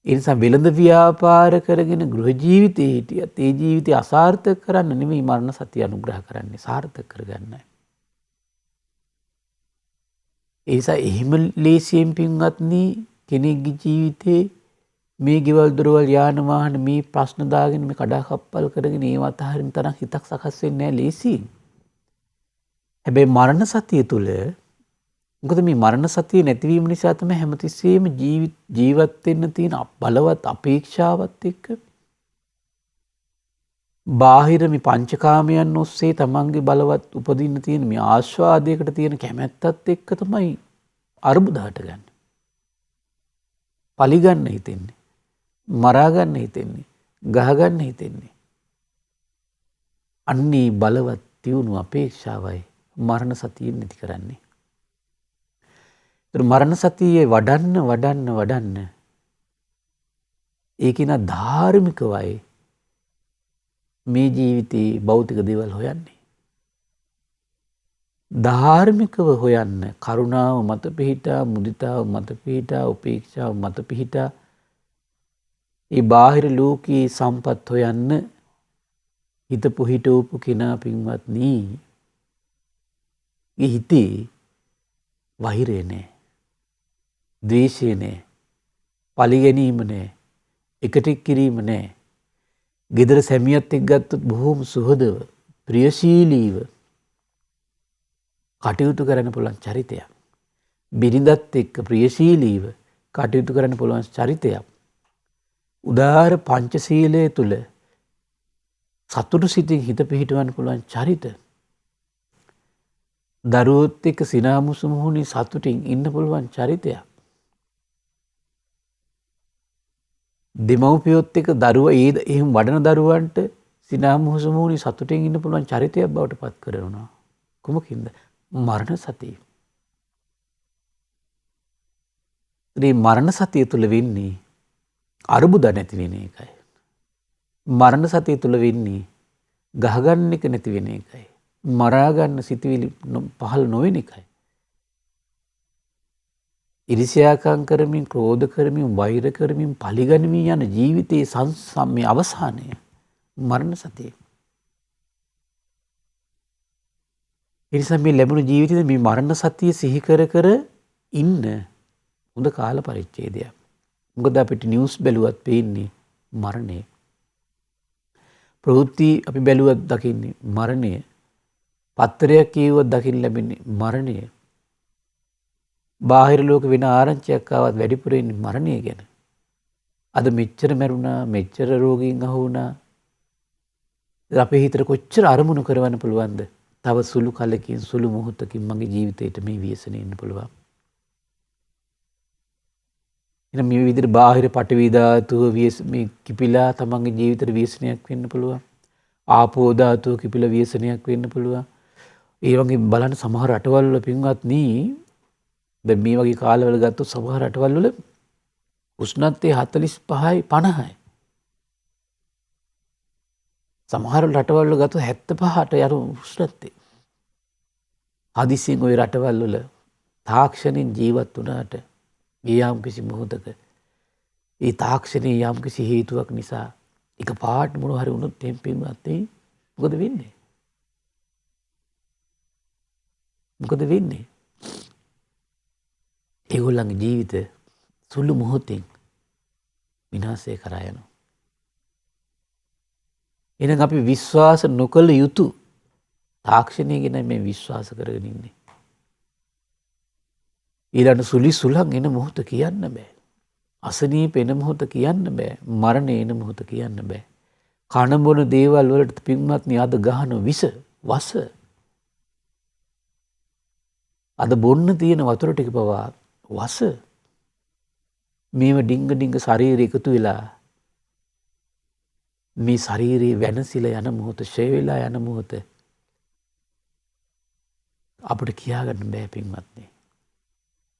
ඒ නිසා වෙළඳ ව්‍යාපාර කරගෙන ගෘහ ජීවිතේ හිටියත් ඒ ජීවිතය අසාර්ථක කරන්න නෙමෙයි මරණ සතිය අනුග්‍රහ කරන්නේ සාර්ථක කරගන්නයි. ඒ නිසා එහෙම ලේසියෙන් පින්වත්නි කෙනෙක්ගේ ජීවිතේ මේ ගෙවල් දොරවල් යාන වාහන මේ ප්‍රශ්න දාගෙන මේ කඩාකප්පල් කරගෙන ඒවත් අහරින් තරම් හිතක් සකස් වෙන්නේ නැහැ ලේසියෙන්. හැබැයි මරණ සතිය තුල මොකද මේ මරණ සතිය නැතිවීම නිසා තමයි හැමතිස්සෙම ජීවත් වෙන්න තියෙන බලවත් අපේක්ෂාවත් එක්ක බාහිර මේ පංචකාමයන් ඔස්සේ තමන්ගේ බලවත් උපදින්න තියෙන මේ ආස්වාදයකට තියෙන කැමැත්තත් එක්ක තමයි අරුබුද හටගන්නේ. පලි ගන්න හිතෙන්නේ. මරා ගන්න හිතෙන්නේ. ගහ ගන්න හිතෙන්නේ. අන්නේ බලවත් තියුණු අපේක්ෂාවයි මරණ සතියෙන් නැති කරන්නේ. මරණ සතියේ වඩන්න ඒකින ධාර්මිකවයි මේ ජීවිතේ භෞතික දේවල් හොයන්නේ. ධාර්මිකව හොයන්න කරුණාව මත පිහිටා, මුදිතාව මත පිහිටා, උපේක්ෂාව මත පිහිටා ඒ බාහිර ලෝකයේ සම්පත් හොයන්න හිත පුහිටවපු කෙනා පින්වත්නි, ඒ හිතේ වෛරය නෑ, ද්වේෂය නෑ, පලිගැනීම නෑ, එකට කිරීම නෑ. ගෙදර සැමියත් එක්ක ගත්තොත් බොහොම සුහදව, ප්‍රියශීලීව කටයුතු කරන්න පුළුවන් චරිතයක්. බිරිඳත් එක්ක ප්‍රියශීලීව කටයුතු කරන්න පුළුවන් චරිතයක්. උදාර පංචශීලය තුල සතුටු සිතින් හිත පිහිටවන්න පුළුවන් චරිත. දරුවොත් එක්ක සිනාමුසු මුහුණේ සතුටින් ඉන්න පුළුවන් චරිතයක්. දෙමව්පියොත් එක්ක දරුවා එහෙම වඩන දරුවන්ට සිනාමුසු මුහුණේ සතුටින් ඉන්න පුළුවන් චරිතයක් බවට පත් කරනවා. කොමකින්ද? මරණ සතිය. මේ මරණ සතිය තුල වෙන්නේ අරුබුද නැති වෙන එකයි. මරණ සතිය තුල වෙන්නේ ගහගන්න එක නැති වෙන එකයි. මරා ගන්න සිතුවිලි පහළ නොවෙන එකයි. ඉරිසියාකම් කරමින්, ක්‍රෝධ කරමින්, වෛර කරමින්, පලිගැනීමේ යන ජීවිතයේ සංසම්මේ අවසානය මරණ සතිය. ඒ නිසා මේ ලැබුණු ජීවිතේ මේ මරණ සතිය සිහි කර කර ඉන්න හොඳ කාල පරිච්ඡේදයක්. මොකද අපිට නිවුස් බැලුවත් පේන්නේ මරණය. ප්‍රවෘත්ති අපි බැලුවත් දකින්නේ මරණය. පත්තරයක් කියවුවත් දකින්න ලැබෙන්නේ මරණය. බාහිර ලෝක වෙන ආරංචියක් ආවත් වැඩිපුර ඉන්නේ මරණය ගැන. අද මෙච්චර මැරුණා, මෙච්චර රෝගීන් අහු වුණා. අපේ හිතට කොච්චර අරමුණු කරවන්න පුළුවන්ද? තව සුළු කලකින්, සුළු මොහොතකින් මගේ ජීවිතේට මේ ව්‍යසනෙ එන්න පුළුවන්. එහෙනම් මේ විදිහට බාහිර පටවි ධාතුව මේ කිපිලා තමන්ගේ ජීවිතේට ව්‍යසනයක් වෙන්න පුළුවන්. ආපෝ ධාතුව කිපිලා ව්‍යසනයක් වෙන්න පුළුවන්. ඒ වගේ බලන්න සමහර රටවල් වල පින්වත්නි, දැන් මේ වගේ කාලවල ගත්තොත් සමහර රටවල් වල උෂ්ණත්වය 45යි 50යි. සමහර රටවල් වල ගත්තොත් 75ට යන උෂ්ණත්වය. හදිසියෙන් ওই රටවල් වල තාක්ෂණයෙන් ජීවත් වුණාට යම් කිසි මොහොතක ඒ තාක්ෂණයේ යම් කිසි හේතුවක් නිසා එක පාට මොන හරි වුණොත් පින්වත්නි මොකද වෙන්නේ? මොකද වෙන්නේ? ඒගොල්ලන්ගේ ජීවිත සුළු මොහොතින් විනාශය කරා යනවා. එහෙනම් අපි විශ්වාස නොකළ යුතු තාක්ෂණය ගැන මේ විශ්වාස කරගෙන ඉන්නේ. ඊළඟ සුලි සුලං එන මොහොත කියන්න බෑ. අසනීප එන මොහොත කියන්න බෑ. මරණය එන මොහොත කියන්න බෑ. කන බොන දේවල් වලට පින්වත්නි අද ගහන විස වස. අද බොන්න තියෙන වතුර ටික පවා වස. මේව ඩිංග ඩිංග ශරීරය එකතු වෙලා මේ ශරීරයේ වෙනසිලා යන මොහොත, ෂේ වෙලා යන මොහොත අපිට කියාගන්න බෑ පින්වත්නි.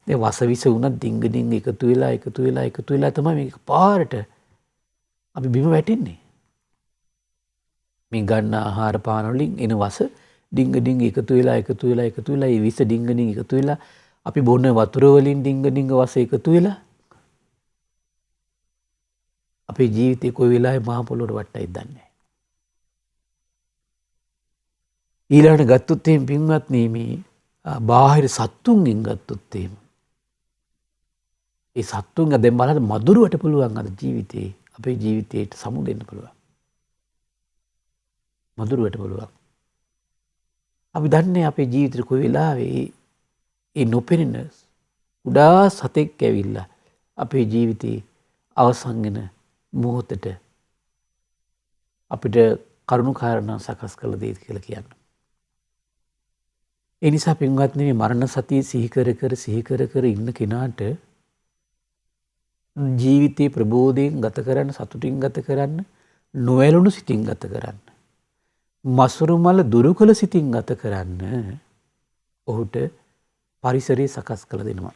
මේ වසවිස වුණත් ඩිංග ඩිංග එකතු වෙලා තමයි මේක පාරට අපි බිම වැටෙන්නේ. මේ ගන්න ආහාර පාන වලින් එන වස ඩිංග ඩිංග එකතු වෙලා ඒ විස ඩිංග ඩිංග එකතු වෙලා අපි බොන වතුර වලින් ඩිංග ඩිංග වස එකතු වෙලා අපේ ජීවිතේ කොයි වෙලාවෙ මහ පොළොවට වටයිද දන්නේ නැහැ. ඊළඟට ගත්තොත් එහෙම පින්වත්නි මේ බාහිර සත්තුන්ගෙන් ගත්තොත් එහෙම ඒ සත්තුන්ග දැන් බලන්න මදුරුවට පුළුවන් අද ජීවිතේ අපේ ජීවිතේට සමු දෙන්න පුළුවන්. මදුරුවට පුළුවන්. අපි දන්නේ අපේ ජීවිතේ කොයි වෙලාවෙ ඒ නොපෙනෙන උඩා සතෙක් ඇවිල්ලා අපේ ජීවිතේ අවසන් වෙන මොහොතට අපිට කරුණු කාරණා සකස් කළ දෙයක් කියලා කියන්න. ඒ නිසා පින්වත්නි මේ මරණ සතිය සිහි කර කර ඉන්න කෙනාට ජීවිතේ ප්‍රබෝධයෙන් ගත කරන්න, සතුටින් ගත කරන්න, නොඇලුණු සිතින් ගත කරන්න, මසුරු මල දුරු කළ සිතින් ගත කරන්න ඔහුට පරිසරය සකස් කළ දෙනවා.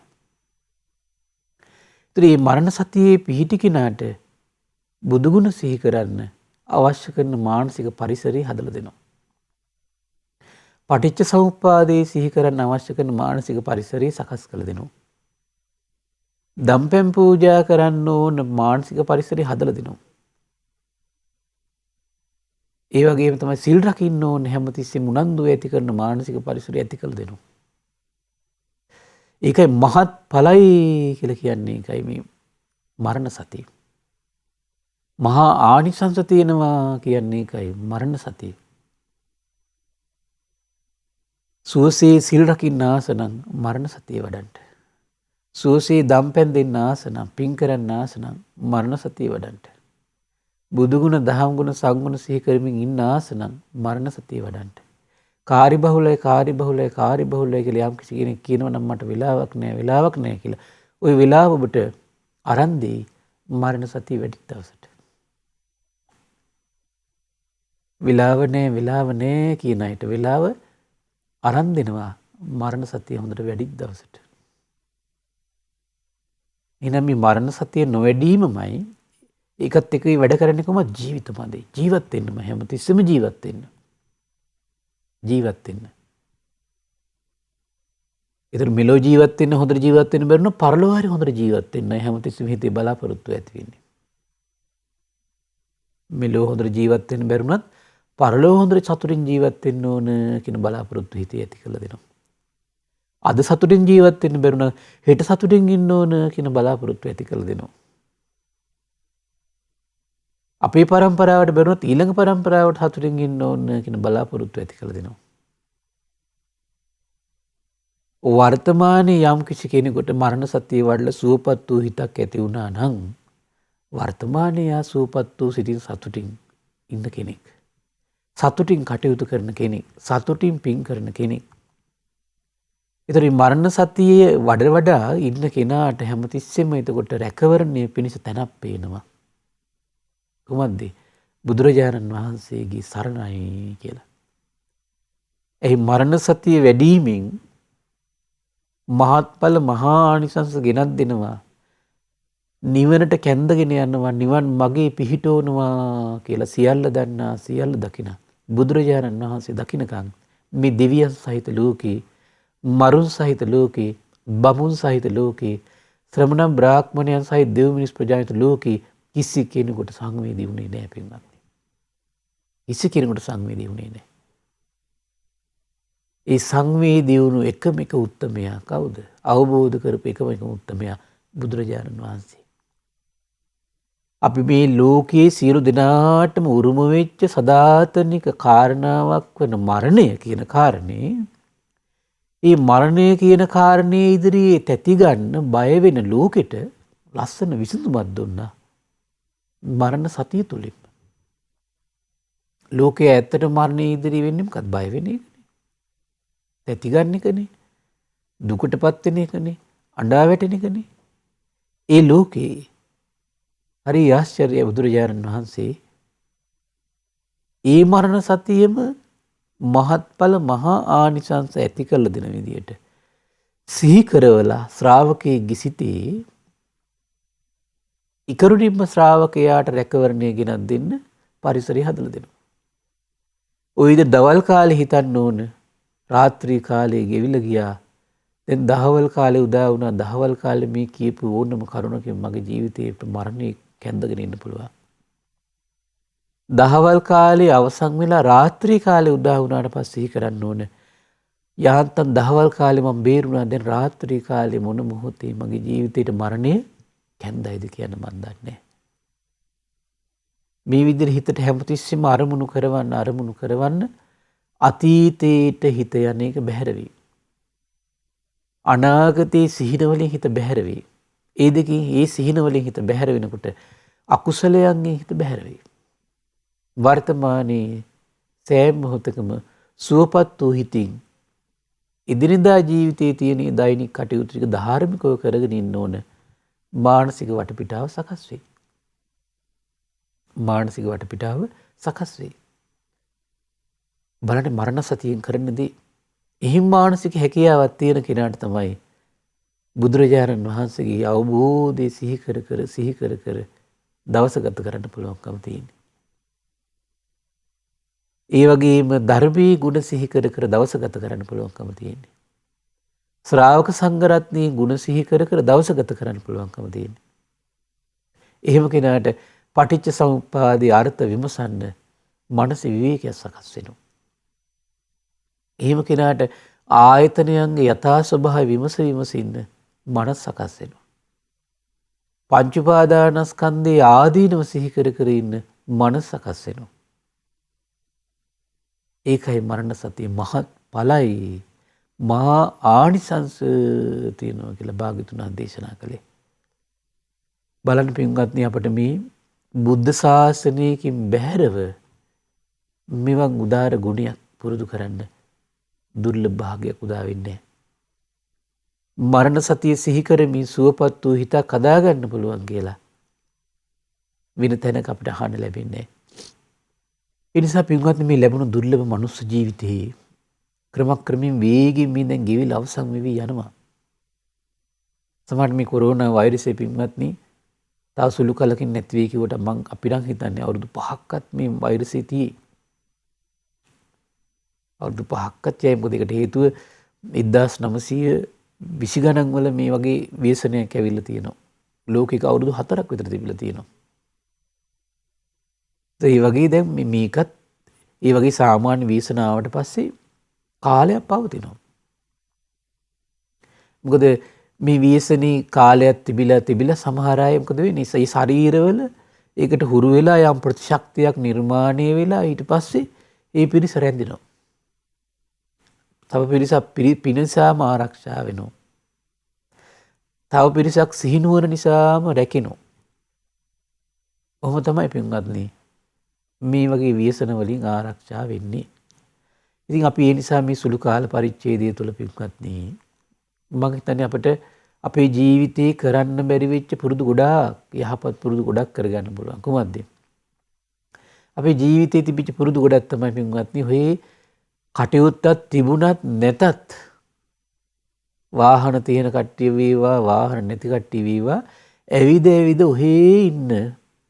මේ මරණ සතියේ පිහිටි කෙනාට බුදුගුණ සිහි කරන්න අවශ්‍ය කරන මානසික පරිසරය හදලා දෙනවා. පටිච්ච සමුප්පාදේ සිහි කරන්න අවශ්‍ය කරන මානසික පරිසරය සකස් කළ දෙනවා. දම්පැන් පූජා කරන්න ඕන මානසික පරිසරය හදලා දෙනවා. ඒ වගේම තමයි සිල් රකින්න ඕන හැමතිස්සෙම උනන්දු ඇති කරන මානසික පරිසරය ඇති කළ දෙනවා. ඒකයි මහත් ඵලයි කියලා කියන්නේ. ඒකයි මේ මරණ සතිය. මහා ආනිසංස තියෙනවා කියන්නේ ඒකයි මරණ සතිය. සුවසේ සිල් රකින්න ආස නම් මරණ සතිය වඩන්න. සුවසේ දම්පැන් දෙන්න ආස නම් පින් කරන්න ආස නම් මරණ සතිය වඩන්න. බුදුගුණ දහම් ගුණ සංගුණ සිහි කරමින් ඉන්න ආස නම් මරණ සතිය වඩන්න. කාර්යබහුලයි කියලා යම් කිසි කෙනෙක් කියනවා නම් මට වෙලාවක් නැහැ කියලා. ওই වෙලාව ඔබට අරන් දෙයි මරණ සතිය වැඩි දවසට. වෙලාව නැහැ කියන අයට වෙලාව අරන් දෙනවා මරණ සතිය හොඳට වැඩි දවසට. එහෙනම් මේ මරණ සතිය නොවැඩීමමයි ඒකත් එක්ක වැඩ කරන්නේ කොහොමද? ජීවිතමදේ. ජීවත් වෙන්නම හැමතිස්සෙම ජීවත් වෙන්න. ඒතර මෙලෝ ජීවත් වෙන්න හොඳට ජීවත් වෙන්න බැරි නම් පරලෝ හරි හොඳට ජීවත් වෙන්න හැමතිස්සෙම හිතේ බලාපොරොත්තු ඇති වෙන්නේ. මෙලෝ හොඳට ජීවත් වෙන්න බැරුණත් පරලෝ හොඳට සතුටින් ජීවත් වෙන්න ඕන කියන බලාපොරොත්තු හිතේ ඇති කරලා දෙනවා. අද සතුටින් ජීවත් වෙන්න බැරුණා හෙට සතුටින් ඉන්න ඕන කියන බලාපොරොත්තු ඇති කරලා දෙනවා. අපේ પરම්පරාවට බැරුණත් ඊළඟ પરම්පරාවට සතුටින් ඉන්න ඕන කියන බලාපොරොත්තු ඇති කරලා දෙනවා. වර්තමානයේ යම් කිසි කෙනෙකුට මරණ සතිය වඩලා සුවපත් වූ හිතක් ඇති වුණා නම් වර්තමානයේ ආ සුවපත් වූ සිටින් සතුටින් ඉන්න කෙනෙක්. සතුටින් කටයුතු කරන කෙනෙක්. සතුටින් පින් කරන කෙනෙක්. ඒතර මරණ සතියේ වඩා ඉන්න කෙනාට හැමතිස්සෙම එතකොට රැකවරණය පිණිස තැනක් පේනවා. කොහොමද? බුදුරජාණන් වහන්සේගේ සරණයි කියලා. එහි මරණ සතිය වැඩිමින් මහත්ඵල මහා ආනිසංස ගෙනත් දෙනවා. නිවනට කැඳගෙන යනවා, නිවන් මගේ පිහිටවනවා කියලා සියල්ල දන්නා සියල්ල දකින බුදුරජාණන් වහන්සේ දකින්නකම් මේ දෙවියන් සහිත ලෝකේ, මරුන් සහිත ලෝකේ, බමුන් සහිත ලෝකේ, ශ්‍රමණ බ්‍රාහ්මණයන් සහිත දෙව් මිනිස් ප්‍රජායත ලෝකේ කිසි කෙනෙකුට සංවේදී වුණේ නැහැ පින්වත්නි. කිසි කෙනෙකුට සංවේදී වුණේ නැහැ. ඒ සංවේදී වුණු එකම එක උත්තමයා කවුද? අවබෝධ කරපු එකම එක උත්තමයා බුදුරජාණන් වහන්සේ. අපි මේ ලෝකයේ සියලු දෙනාටම උරුම වෙච්ච සදාතනික කාරණාවක් වෙන මරණය කියන කාරණේ, මේ මරණය කියන කාරණේ ඉදිරියේ තැති ගන්න බය වෙන ලෝකෙට ලස්සන විසඳුමක් දුන්නා මරණ සතිය තුලින්. ලෝකයේ ඇත්තට මරණය ඉදිරිය වෙන්නේ මොකක්ද? බය වෙන එකනේ. තැති ගන්න එකනේ. දුකටපත් වෙන එකනේ. අඬා වැටෙන එකනේ. ඒ ලෝකේ හරි ආශ්චර්ය බුදුරජාණන් වහන්සේ ඒ මරණ සතියෙම මහත්ඵල මහා ආනිසංස ඇති කළ දෙන විදියට සිහි කරවලා ශ්‍රාවකයෙක්ගේ සිටේ ඉකරුණින්ම ශ්‍රාවකයාට රැකවරණය ගෙනත් දෙන්න පරිසරය හදලා දෙනවා. ඔය ඉතින් දවල් කාලේ හිතන්න ඕන රාත්‍රී කාලේ ගෙවිලා ගියා. දැන් දහවල් කාලේ උදා වුණා. දහවල් කාලේ මේ කියපු ඕනම කරුණකින් මගේ ජීවිතේ මරණය කැඳගෙන ඉන්න පුළුවන්. දහවල් කාලේ අවසන් වෙලා රාත්‍රී කාලේ උදා වුණාට පස්සේ කරන්න ඕන යාන්තම් දහවල් කාලේ මම බේරුණා. දැන් රාත්‍රී කාලේ මොන මොහොතේ මගේ ජීවිතේට මරණය කැඳයිද කියන මන් දන්නේ නැහැ. මේ විදිහට හිතට හැමතිස්සෙම අරමුණු කරවන්න අතීතේට හිත යන්නේක බැහැර වෙයි. අනාගතේ සිහින වලින් හිත බැහැර වෙයි. ඒ දෙකෙන් ඒ සිහින වලින් හිත බැහැර වෙනකොට අකුසලයන්ගෙන් හිත බැහැර වෙයි. වර්තමානයේ සෑම මොහොතකම සුවපත් වූ හිතින් ඉදිරියදා ජීවිතයේ තියෙන දෛනික කටයුතු ටික ධාර්මිකව කරගෙන ඉන්න ඕන මානසික වටපිටාව සකස් වෙයි. මානසික වටපිටාව සකස් වෙයි. බලන්න මරණ සතියෙන් කරන දේ එහි මානසික හැකියාවක් තියෙන කෙනාට තමයි බුදුරජාණන් වහන්සේගේ අවබෝධය සිහි කර කර දවස ගත කරන්න පුළුවන්කම තියෙන්නේ. ඒ වගේම ධර්මයේ ගුණ සිහි කර කර දවස ගත කරන්න පුළුවන්කම තියෙන්නේ. ශ්‍රාවක සංඝරත්නයේ ගුණ සිහි කර කර දවස ගත කරන්න පුළුවන්කම තියෙන්නේ. එහෙම කෙනාට පටිච්ච සමුප්පාදයේ අර්ථ විමසන්න මනස විවේකයක් සකස් වෙනවා. එහෙම කෙනාට ආයතනයන්ගේ යථා ස්වභාවය විමසින්න මනස සකස් වෙනවා. පංච උපාදානස්කන්ධයේ ආදීනව සිහි කර ඉන්න මනස සකස් වෙනවා. ඒකයි මරණ සතිය මහත් ඵලයි මහා ආනිසංස තියෙනවා කියලා භාග්‍යතුන් වහන්සේ දේශනා කළේ. බලන්න පින්වත්නි අපිට මේ බුද්ධ ශාසනයකින් බැහැරව මෙවන් උදාර ගුණයක් පුරුදු කරන්න දුර්ලභ භාගයක් උදා වෙන්නේ. මරණ සතිය සිහි කරමින් සුවපත් වූ හිතක් හදාගන්න පුළුවන් කියලා වෙන තැනක අපිට අහන්න ලැබෙන්නේ. ඒ නිසා පින්වත්නි මේ ලැබුණු දුර්ලභ මනුස්ස ජීවිතේ ක්‍රමක්‍රමයෙන් වේගයෙන් මේ දැන් ගෙවිලා අවසන් වෙවි යනවා. සමහර මේ කොරෝනා වෛරසය පින්වත්නි තව සුළු කලකින් නැති වෙයි කිව්වට මං අපි නම් හිතන්නේ අවුරුදු 5ක්වත් මේ වෛරසය තියෙයි. අවුරුදු 5ක්වත් යයි. මොකද ඒකට හේතුව 1920 ගණන් වල මේ වගේ ව්‍යසනයක් ඇවිල්ලා තියෙනවා. ලෝකෙක අවුරුදු 4ක් විතර තිබිලා තියෙනවා. ඒ වගේ දැන් මේකත් ඒ වගේ සාමාන්‍ය ව්‍යසනාවට පස්සේ කාලයක් පවතිනවා. මොකද මේ ව්‍යසනී කාලයක් තිබිලා සමහර අය මොකද වෙන්නේ? ඒ ශරීරවල ඒකට හුරු වෙලා යම් ප්‍රතිශක්තියක් නිර්මාණය වෙලා ඊට පස්සේ ඒ පිරිස රැඳෙනවා. තව පිරිසක් පිනසාම ආරක්ෂා වෙනවා. තව පිරිසක් සිහිනුවර නිසාම රැකෙනවා. ඔහොම තමයි පින්වත්නි මේ වගේ ව්‍යසන වලින් ආරක්ෂා වෙන්නේ. ඉතින් අපි ඒ නිසා මේ සුළු කාල පරිච්ඡේදය තුළ පින්වත්නි මම හිතන්නේ අපිට අපේ ජීවිතේ කරන්න බැරි වෙච්ච පුරුදු ගොඩාක් යහපත් පුරුදු ගොඩක් කරගන්න පුළුවන්. කොහොමද? අපේ ජීවිතේ තිබිච්ච පුරුදු ගොඩක් තමයි පින්වත්නි ඔය කටයුත්තක් තිබුණත් නැතත් වාහන තියෙන කට්ටිය වේවා වාහන නැති කට්ටිය වේවා ඇවිද ඔහේ ඉන්න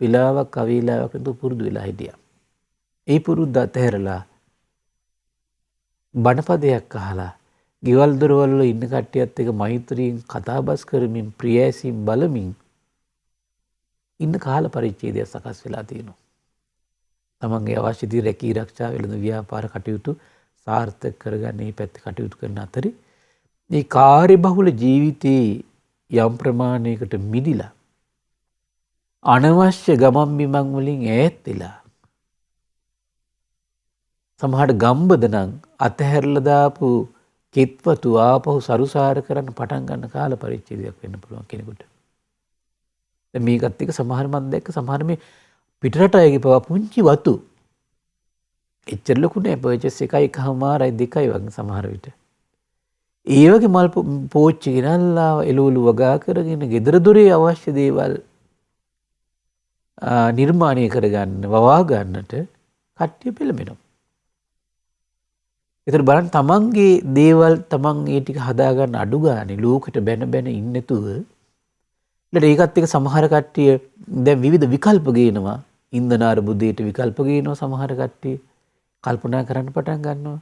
වෙලාවක් අවේලාවක් නතු පුරුදු වෙලා හිටියා. ඒ පුරුද්ද අතහැරලා බණපදයක් අහලා ගෙවල් දොරවල් වල ඉන්න කට්ටියත් එක්ක මෛත්‍රියෙන් කතාබස් කරමින් ප්‍රියැසින් බලමින් ඉන්න කාල පරිච්ඡේදය සකස් වෙලා තියෙනවා. තමන්ගේ අවශ්‍ය දේ රැකී ආරක්ෂා වෙලඳ ව්‍යාපාර කටයුතු සාර්ථක කරගන්න මේ පැත්තේ කටයුතු කරන අතරේ මේ කාර්යබහුල ජීවිතේ යම් ප්‍රමාණයකට මිදිලා අනවශ්‍ය ගමන් බිමන් වලින් ඈත් වෙලා සමහර ගම්බදනම් අතහැරලා දාපු කෙත්වතු ආපහු සරුසාර කරන්න පටන් ගන්න කාල පරිච්ඡේදයක් වෙන්න පුළුවන් කෙනෙකුට. දැන් මේකත් එක්ක සමහර මම දැක්ක සමහර මේ පිටරට අයගේ පවා පුංචි වතු එච්චර ලොකු නෑ පර්චේස් 1.5යි 2යි වගේ සමහර විට. ඒ වගේ මල් පෝච්චි ගෙනල්ලා එළවලු වගා කරගෙන ගෙදර දොරේ අවශ්‍ය දේවල් නිර්මාණය කරගන්න වවා ගන්නට කට්ටිය පෙළඹෙනවා. ඒතර බලන්න තමන්ගේ දේවල් තමන් ඒ ටික හදාගන්න අඩු ගානේ ලෝකෙට බැන ඉන්නේ නැතුව ඊට ඒකත් එක්ක සමහර කට්ටිය දැන් විවිධ විකල්ප ගේනවා. ඉන්ධන අර්බුදයට විකල්ප ගේනවා සමහර කට්ටිය. කල්පනා කරන්න පටන් ගන්නවා.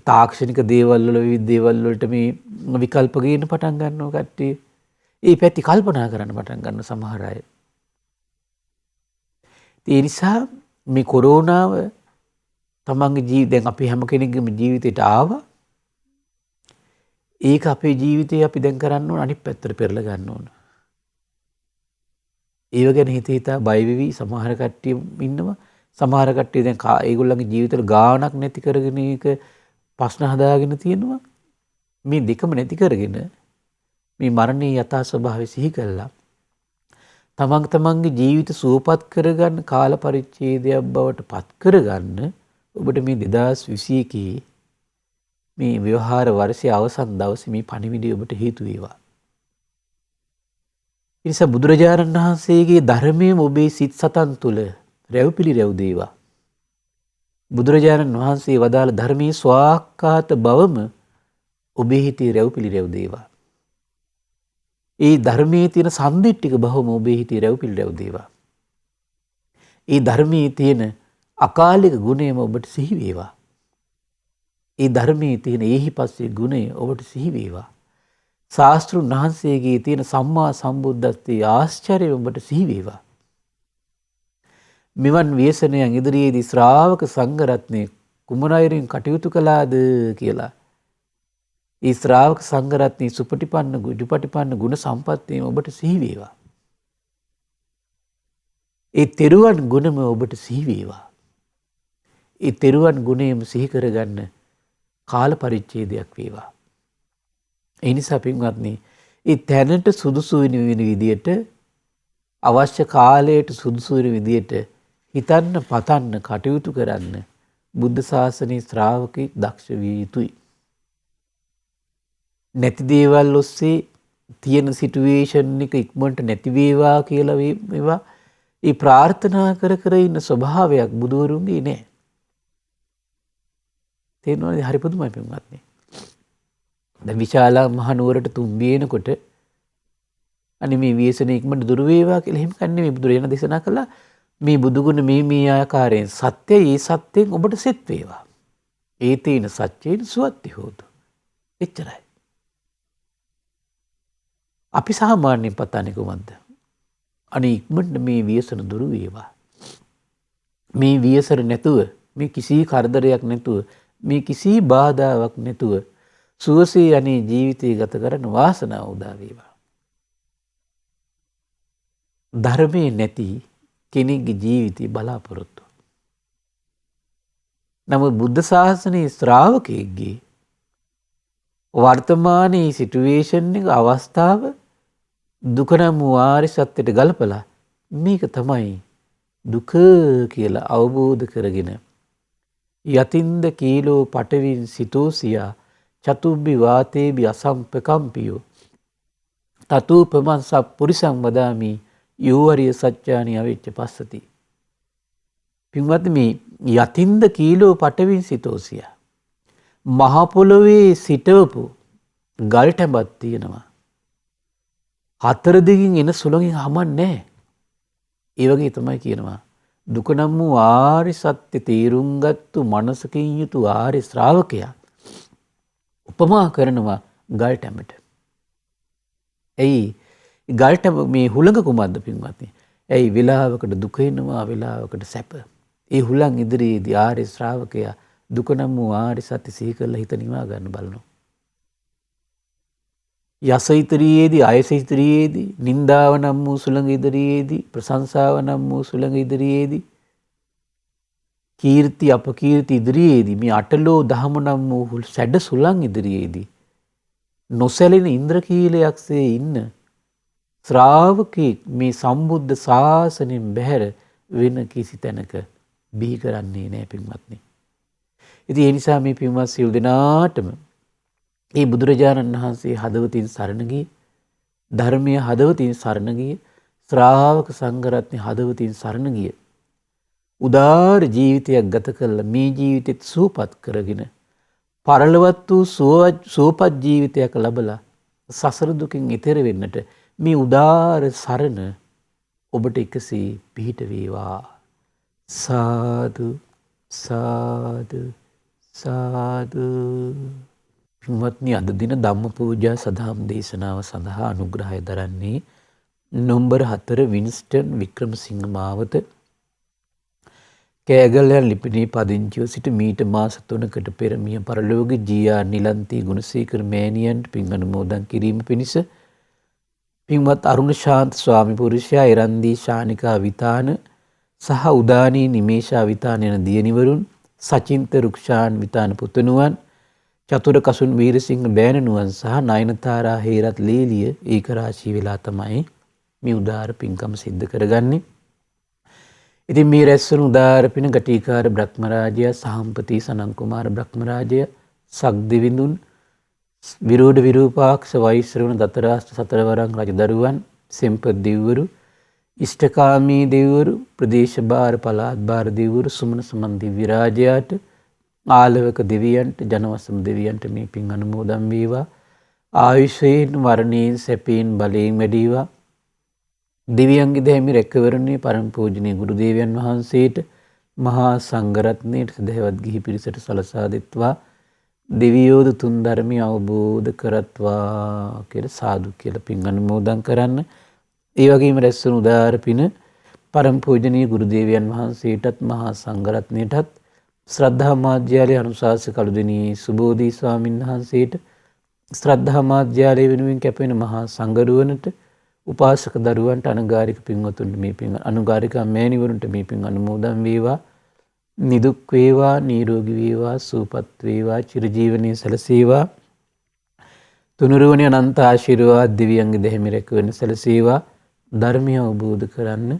තාක්ෂණික දේවල් වල විවිධ දේවල් වලට මේ විකල්ප ගේන්න පටන් ගන්නවා කට්ටිය. ඒ පැති කල්පනා කරන්න පටන් ගන්න සමහර අය. ඒ නිසා මේ කොරෝනාව තමන්ගේ දැන් අපි හැම කෙනෙක්ගේම ජීවිතයට ආවා. ඒක අපේ ජීවිතේ අපි දැන් කරන්න ඕන අනිත් පැත්තට පෙරලා ගන්න ඕන. ඒව ගැන හිතා බය වෙවි සමහර කට්ටිය ඉන්නවා. සමහර කට්ටිය දැන් ඒගොල්ලන්ගේ ජීවිතවල ගාණක් නැති කරගෙන ඒක ප්‍රශ්න හදාගෙන තියෙනවා. මේ දෙකම නැති කරගෙන මේ මරණයේ යථා ස්වභාවය සිහි කළා. තමන්ගේ ජීවිත සුවපත් කරගන්න කාල පරිච්ඡේදයක් බවට පත් කරගන්න ඔබට මේ 2021 මේ ව්‍යවහාර වර්ෂයේ අවසන් දවසේ මේ පණිවිඩය ඔබට හේතු වේවා. ඒ නිසා බුදුරජාණන් වහන්සේගේ ධර්මයේ ඔබේ සිත් සතන් තුළ රැව්පිලි දේවා. බුදුරජාණන් වහන්සේ වදාළ ධර්මයේ ස්වාක්ඛාත බවම ඔබේ හිතේ රැව්පිලි දේවා. ඒ ධර්මයේ තියෙන සම්දිට්ඨික බවම ඔබේ හිතේ රැව් පිළිරැව් දේවා. ඒ ධර්මයේ තියෙන අකාලික ගුණයම ඔබට සිහි වේවා. ඒ ධර්මයේ තියෙන ඒහිපස්සේ ගුණය ඔබට සිහි වේවා. ශාස්ත්‍රුන් වහන්සේගේ තියෙන සම්මා සම්බුද්ධත්වයේ ආශ්චර්යය ඔබට සිහි වේවා. මෙවන් ව්‍යසනයන් ඉදිරියේදී ශ්‍රාවක සංඝ රත්නය කුමන අයුරින් කටයුතු කළාද කියලා ඒ ශ්‍රාවක සංඝ රත්නයේ සුපටිපන්න ගුජුපටිපන්න ගුණ සම්පත්තියම ඔබට සිහි වේවා. ඒ තෙරුවන් ගුණම ඔබට සිහි වේවා. ඒ තෙරුවන් ගුණයම සිහි කරගන්න කාල පරිච්ඡේදයක් වේවා. ඒ නිසා පින්වත්නි, ඒ තැනට සුදුසු වෙන විදියට අවශ්‍ය කාලයට සුදුසු වෙන විදියට හිතන්න පතන්න කටයුතු කරන්න බුද්ධ ශාසනයේ ශ්‍රාවකෙක් දක්ෂ විය යුතුයි. නැති දේවල් ඔස්සේ තියෙන සිටුේෂන් එක ඉක්මනට නැති වේවා කියලා මේවා ඒ ප්‍රාර්ථනා කර කර ඉන්න ස්වභාවයක් බුදුවරුන්ගේ නෑ. තේරෙනවද? හරි පුදුමයි පින්වත්නි. දැන් විශාලා මහනුවරට තුම්බිනකොට අනේ මේ ව්‍යසනය ඉක්මනට දුර වේවා කියලා එහෙම කන්නේ මේ බුදුරජාණන් දේශනා කළා. මේ බුදුගුණ මේ ආකාරයෙන් සත්‍යයි, ඒ සත්‍යයෙන් ඔබට සෙත් වේවා. ඒ තේන සත්‍යයෙන් සුවත්ති හොතු. එච්චරයි. අපි සාමාන්‍යයෙන් පතන්නේ කොහොමද? අනේ ඉක්මනට මේ ව්‍යසන දුරු වේවා. මේ ව්‍යසන නැතුව, මේ කිසි කරදරයක් නැතුව, මේ කිසි බාධාවක් නැතුව සුවසේ අනේ ජීවිතය ගත කරන වාසනාව උදා වේවා. ධර්මයේ නැති කෙනෙක්ගේ ජීවිතය බලාපොරොත්තු. නමුත් බුද්ධ ශාසනයේ ශ්‍රාවකෙක්ගේ වර්තමානයේ සිටුේෂන් එක අවස්ථාව දුක නම් ආර්ය සත්‍යයට ගලපලා මේක තමයි දුක කියලා අවබෝධ කරගෙන යතින්ද කීලෝ පටවින් සිතෝසියා චතුබ්බි වාතේබි අසම්පකම්පියෝ තතුපමං සප්පුරිසං වදාමි යෝවරිය සත්‍යානි අවිච්ච පස්සති. පින්වත්නි, මේ යතින්ද කීලෝ පටවින් සිතෝසියා මහ පොළොවේ සිටවපු ගල් ටැඹක් තියෙනවා. හතර දිගින් එන සුළඟින් හමන්නේ නැහැ. ඒ වගේ තමයි කියනවා දුක නම් වූ ආර්ය සත්‍ය තේරුම් ගත්තු මනසකින් යුතු ආර්ය ශ්‍රාවකයා උපමා කරනවා ගල් ටැඹට. එයි ගල් ටැඹ මේ හුළඟ කුමක්ද පින්වත්නි? එයි වෙලාවකට දුක එනවා, වෙලාවකට සැප. ඒ හුළං ඉදිරියේදී ආර්ය ශ්‍රාවකයා දුක නම් වූ ආර්ය සත්‍ය සිහි කරලා හිත නිවා ගන්න බලනවා. යස ඉදිරියේදී, අයස ඉදිරියේදී, නින්දාව නම් වූ සුළඟ ඉදිරියේදී, ප්‍රශංසාව නම් වූ සුළඟ ඉදිරියේදී, කීර්ති අපකීර්ති ඉදිරියේදී, මේ අටලෝ දහම නම් වූ සැඩ සුළං ඉදිරියේදී නොසැලෙන ඉන්ද්‍රකීලයක්සේ ඉන්න ශ්‍රාවකෙක් මේ සම්බුද්ධ ශාසනයෙන් බැහැර වෙන කිසි තැනක බිහි කරන්නේ නැහැ පින්වත්නි. ඉතින් ඒ නිසා මේ පින්වත් සියලු දෙනාටම මේ බුදුරජාණන් වහන්සේ හදවතින් සරණ ගිය, ධර්මය හදවතින් සරණ ගිය, ශ්‍රාවක සංඝ රත්නය හදවතින් සරණ ගිය උදාර ජීවිතයක් ගත කරලා මේ ජීවිතෙත් සුවපත් කරගෙන පරලොවත් වූ සුවපත් ජීවිතයක් ලැබලා සසර දුකින් ඈතර වෙන්නට මේ උදාර සරණ ඔබට එකසේ පිහිට වේවා. සාදු සාදු සාදු. පින්වත්නි, අද දින ධම්ම පූජා සදහම් දේශනාව සඳහා අනුග්‍රහය දරන්නේ නොම්බර 4 වින්ස්ටන් වික්‍රමසිංහ මාවත කෑගල්යන් ලිපිණේ පදිංචිව සිට මීට මාස 3කට පෙර මිය පරලෝක ජී.ආර්. නිලන්ති ගුණසේකර මෑණියන්ට පින් අනුමෝදන් කිරීම පිණිස පින්වත් අරුණ ශාන්ත ස්වාමි පුරුෂයා, එරන්දී ශානිකා විතාන සහ උදානී නිමේෂා විතාන යන දියණිවරුන්, සචින්ත රුක්ෂාන් විතාන පුතණුවන්, චතුර කසුන් වීරසිංහ බෑණනුවන් සහ නයනතාරා හේරත් ලේලිය ඒකරාශී වෙලා තමයි මේ උදාර පින්කම සිද්ධ කරගන්නේ. ඉතින් මේ රැස්වන උදාර පින ගටිකාර බ්‍රහ්මරාජය, සහම්පති සනන් කුමාර බ්‍රහ්මරාජය, සක්දිවිඳුන්, විරෝධ විරූපාක්ෂ වෛශ්‍රවණ දතරාෂ්ට්‍ර සතරවරන් රජදරුවන්, සෙම්පත් දෙවිවරු, ඉෂ්ඨකාමී දෙවිවරු, ප්‍රදේශ භාර පළාත් භාර දෙවිවරු, සුමන සමන් දිව්‍ය රාජයාට, ආලවක දෙවියන්ට, ජනවසම දෙවියන්ට මේ පින් අනුමෝදන් වේවා. ආයුෂයෙන් වර්ණයෙන් සැපයෙන් බලයෙන් වැඩේවා. දිව්‍යංගි දෙහිමි රැකවරණේ පරම පූජනීය ගුරු දේවයන් වහන්සේට මහා සංඝරත්නයට සදහවත් ගිහි පිරිසට සලසා දෙත්වා දෙවියෝද තුන් ධර්මය අවබෝධ කරත්වා කියලා සාදු කියලා පින් අනුමෝදන් කරන්න. ඒ වගේම රැස්වන උදාාර පින පරම පූජනීය ගුරු දේවයන් වහන්සේටත් මහා සංඝරත්නයටත් ශ්‍රද්ධා මාධ්‍යාලය අනුශාසක කළුදිනී සුබෝධි ස්වාමීන් වහන්සේට ශ්‍රද්ධා මාධ්‍යාලය වෙනුවෙන් කැපෙන මහා සංඝරුවනට උපාසක දරුවන්ට අනුගාරික පින්වතුන්ට මේ පින් අනුගාරිකා මෑණිවරුන්ට මේ පින් අනුමෝදන් වේවා. නිදුක් වේවා, නිරෝගී වේවා, සුවපත් වේවා, චිරජීවනයේ සැලසේවා. තුනුරුවනේ අනන්ත ආශිර්වාද දිව්‍යංග දෙහිමි රැකවරණ සැලසේවා. ධර්මය අවබෝධ කරන්න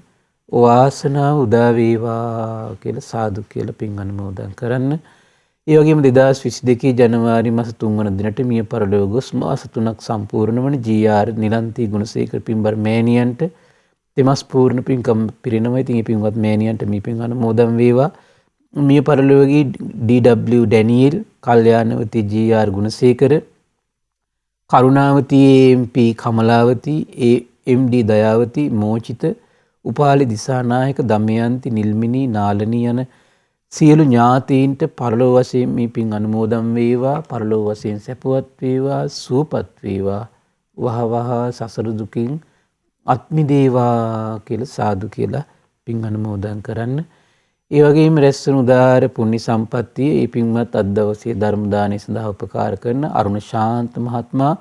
වාසනාව උදා වේවා කියලා සාදු කියලා පින් අනුමෝදන් කරන්න. ඒ වගේම 2022 ජනවාරි මාස 3 වන දිනට මිය පරලොව ගොස් මාස 3ක් සම්පූර්ණ වන ජී.ආර්. නිලන්ති ගුණසේකර පින්බර මෑණියන්ට තෙමස් පූර්ණ පින්කම් පිරිනමයි. ඉතින් මේ පින්වත් මෑණියන්ට මේ පින් අනුමෝදන් වේවා. මිය පරලොවගේ ඩී.ඩබ්ලිව් Daniel, කල්යාණවති G. R.. Gunasekara, Karunawathi එම්.පී. කමලාවති, MD. Dayawathi, මෝචිත, Upali Dissanayake, Damayanthi, Nilmini, Nalani යන සියලු ඥාතීන්ට පරලොව වශයෙන් මේ පින් අනුමෝදන් වේවා. පරලොව වශයෙන් සැපවත් වේවා, සුවපත් වේවා, වහවහ සසර දුකින් අත් මිදේවා කියලා සාදු කියලා පින් අනුමෝදන් කරන්න. ඒ වගේම රැස්වන උදාාර පුණ්‍ය සම්පත්තිය ඒ පින්වත් අද දවසේ ධර්ම දානය සඳහා උපකාර කරන අරුණ ශාන්ත මහත්මයා,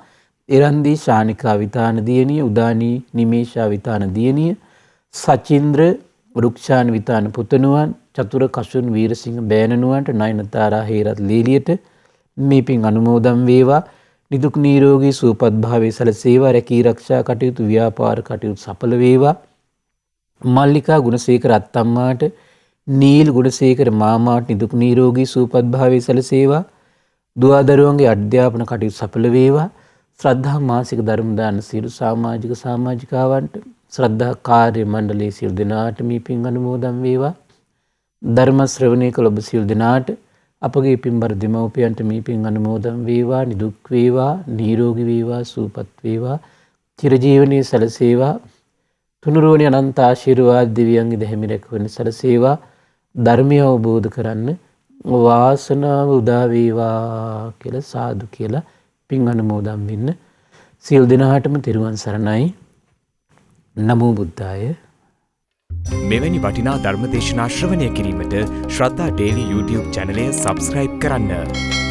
එරන්දී ශානිකා විතාන දියණිය, උදානී නිමේෂා විතාන දියණිය, සචින්ද්‍ර රුක්ෂාන් විතාන පුතණුවන්, චතුර කසුන් වීරසිංහ බෑණනුවන්ට, නයනතාරා හේරත් ලීලියට මේ පින් අනුමෝදන් වේවා. නිදුක් නිරෝගී සුවපත් භාවයේ සැලසේවා. රැකී ආරක්ෂා කටයුතු, ව්‍යාපාර කටයුතු සඵල වේවා. මල්ලිකා ගුණසේකර අත්තම්මාට, නීල් ගුණසේකර මාමාට නිදුක් නිරෝගී සුවපත් භාවයේ සැලසේවා. දුවදරුවන්ගේ අධ්‍යාපන කටයුතු සඵල වේවා. ශ්‍රද්ධා මාසික ධර්ම දාන සියලු සමාජික සමාජිකාවන්ට, ශ්‍රද්ධා කාර්ය මණ්ඩලයේ සියලු දෙනාට මේ පින් අනුමෝදන් වේවා. ධර්ම ශ්‍රවණය කළ ඔබ සියලු දෙනාට අපගේ පින්බර දෙමව්පියන්ට මේ පින් අනුමෝදන් වේවා. නිදුක් වේවා, නිරෝගී වේවා, සුවපත් වේවා, චිරජීවනයේ සැලසේවා. තුනුරුවනේ අනන්ත ආශිර්වාද දිව්‍යංග දෙහිමි රැකවරණ සැලසේවා. ධර්මය අවබෝධ කරන්න වාසනාව උදා වේවා කියලා සාදු කියලා පින් අනුමෝදන් වෙන්න. සියලු දෙනාටම තෙරුවන් සරණයි. නමෝ බුද්ධාය. මෙවැනි වටිනා ධර්මදේශනා ශ්‍රවණය කිරීමට ශ්‍රද්ධා ඩේලි YouTube චැනලය සබස්ක්‍රයිබ් කරන්න.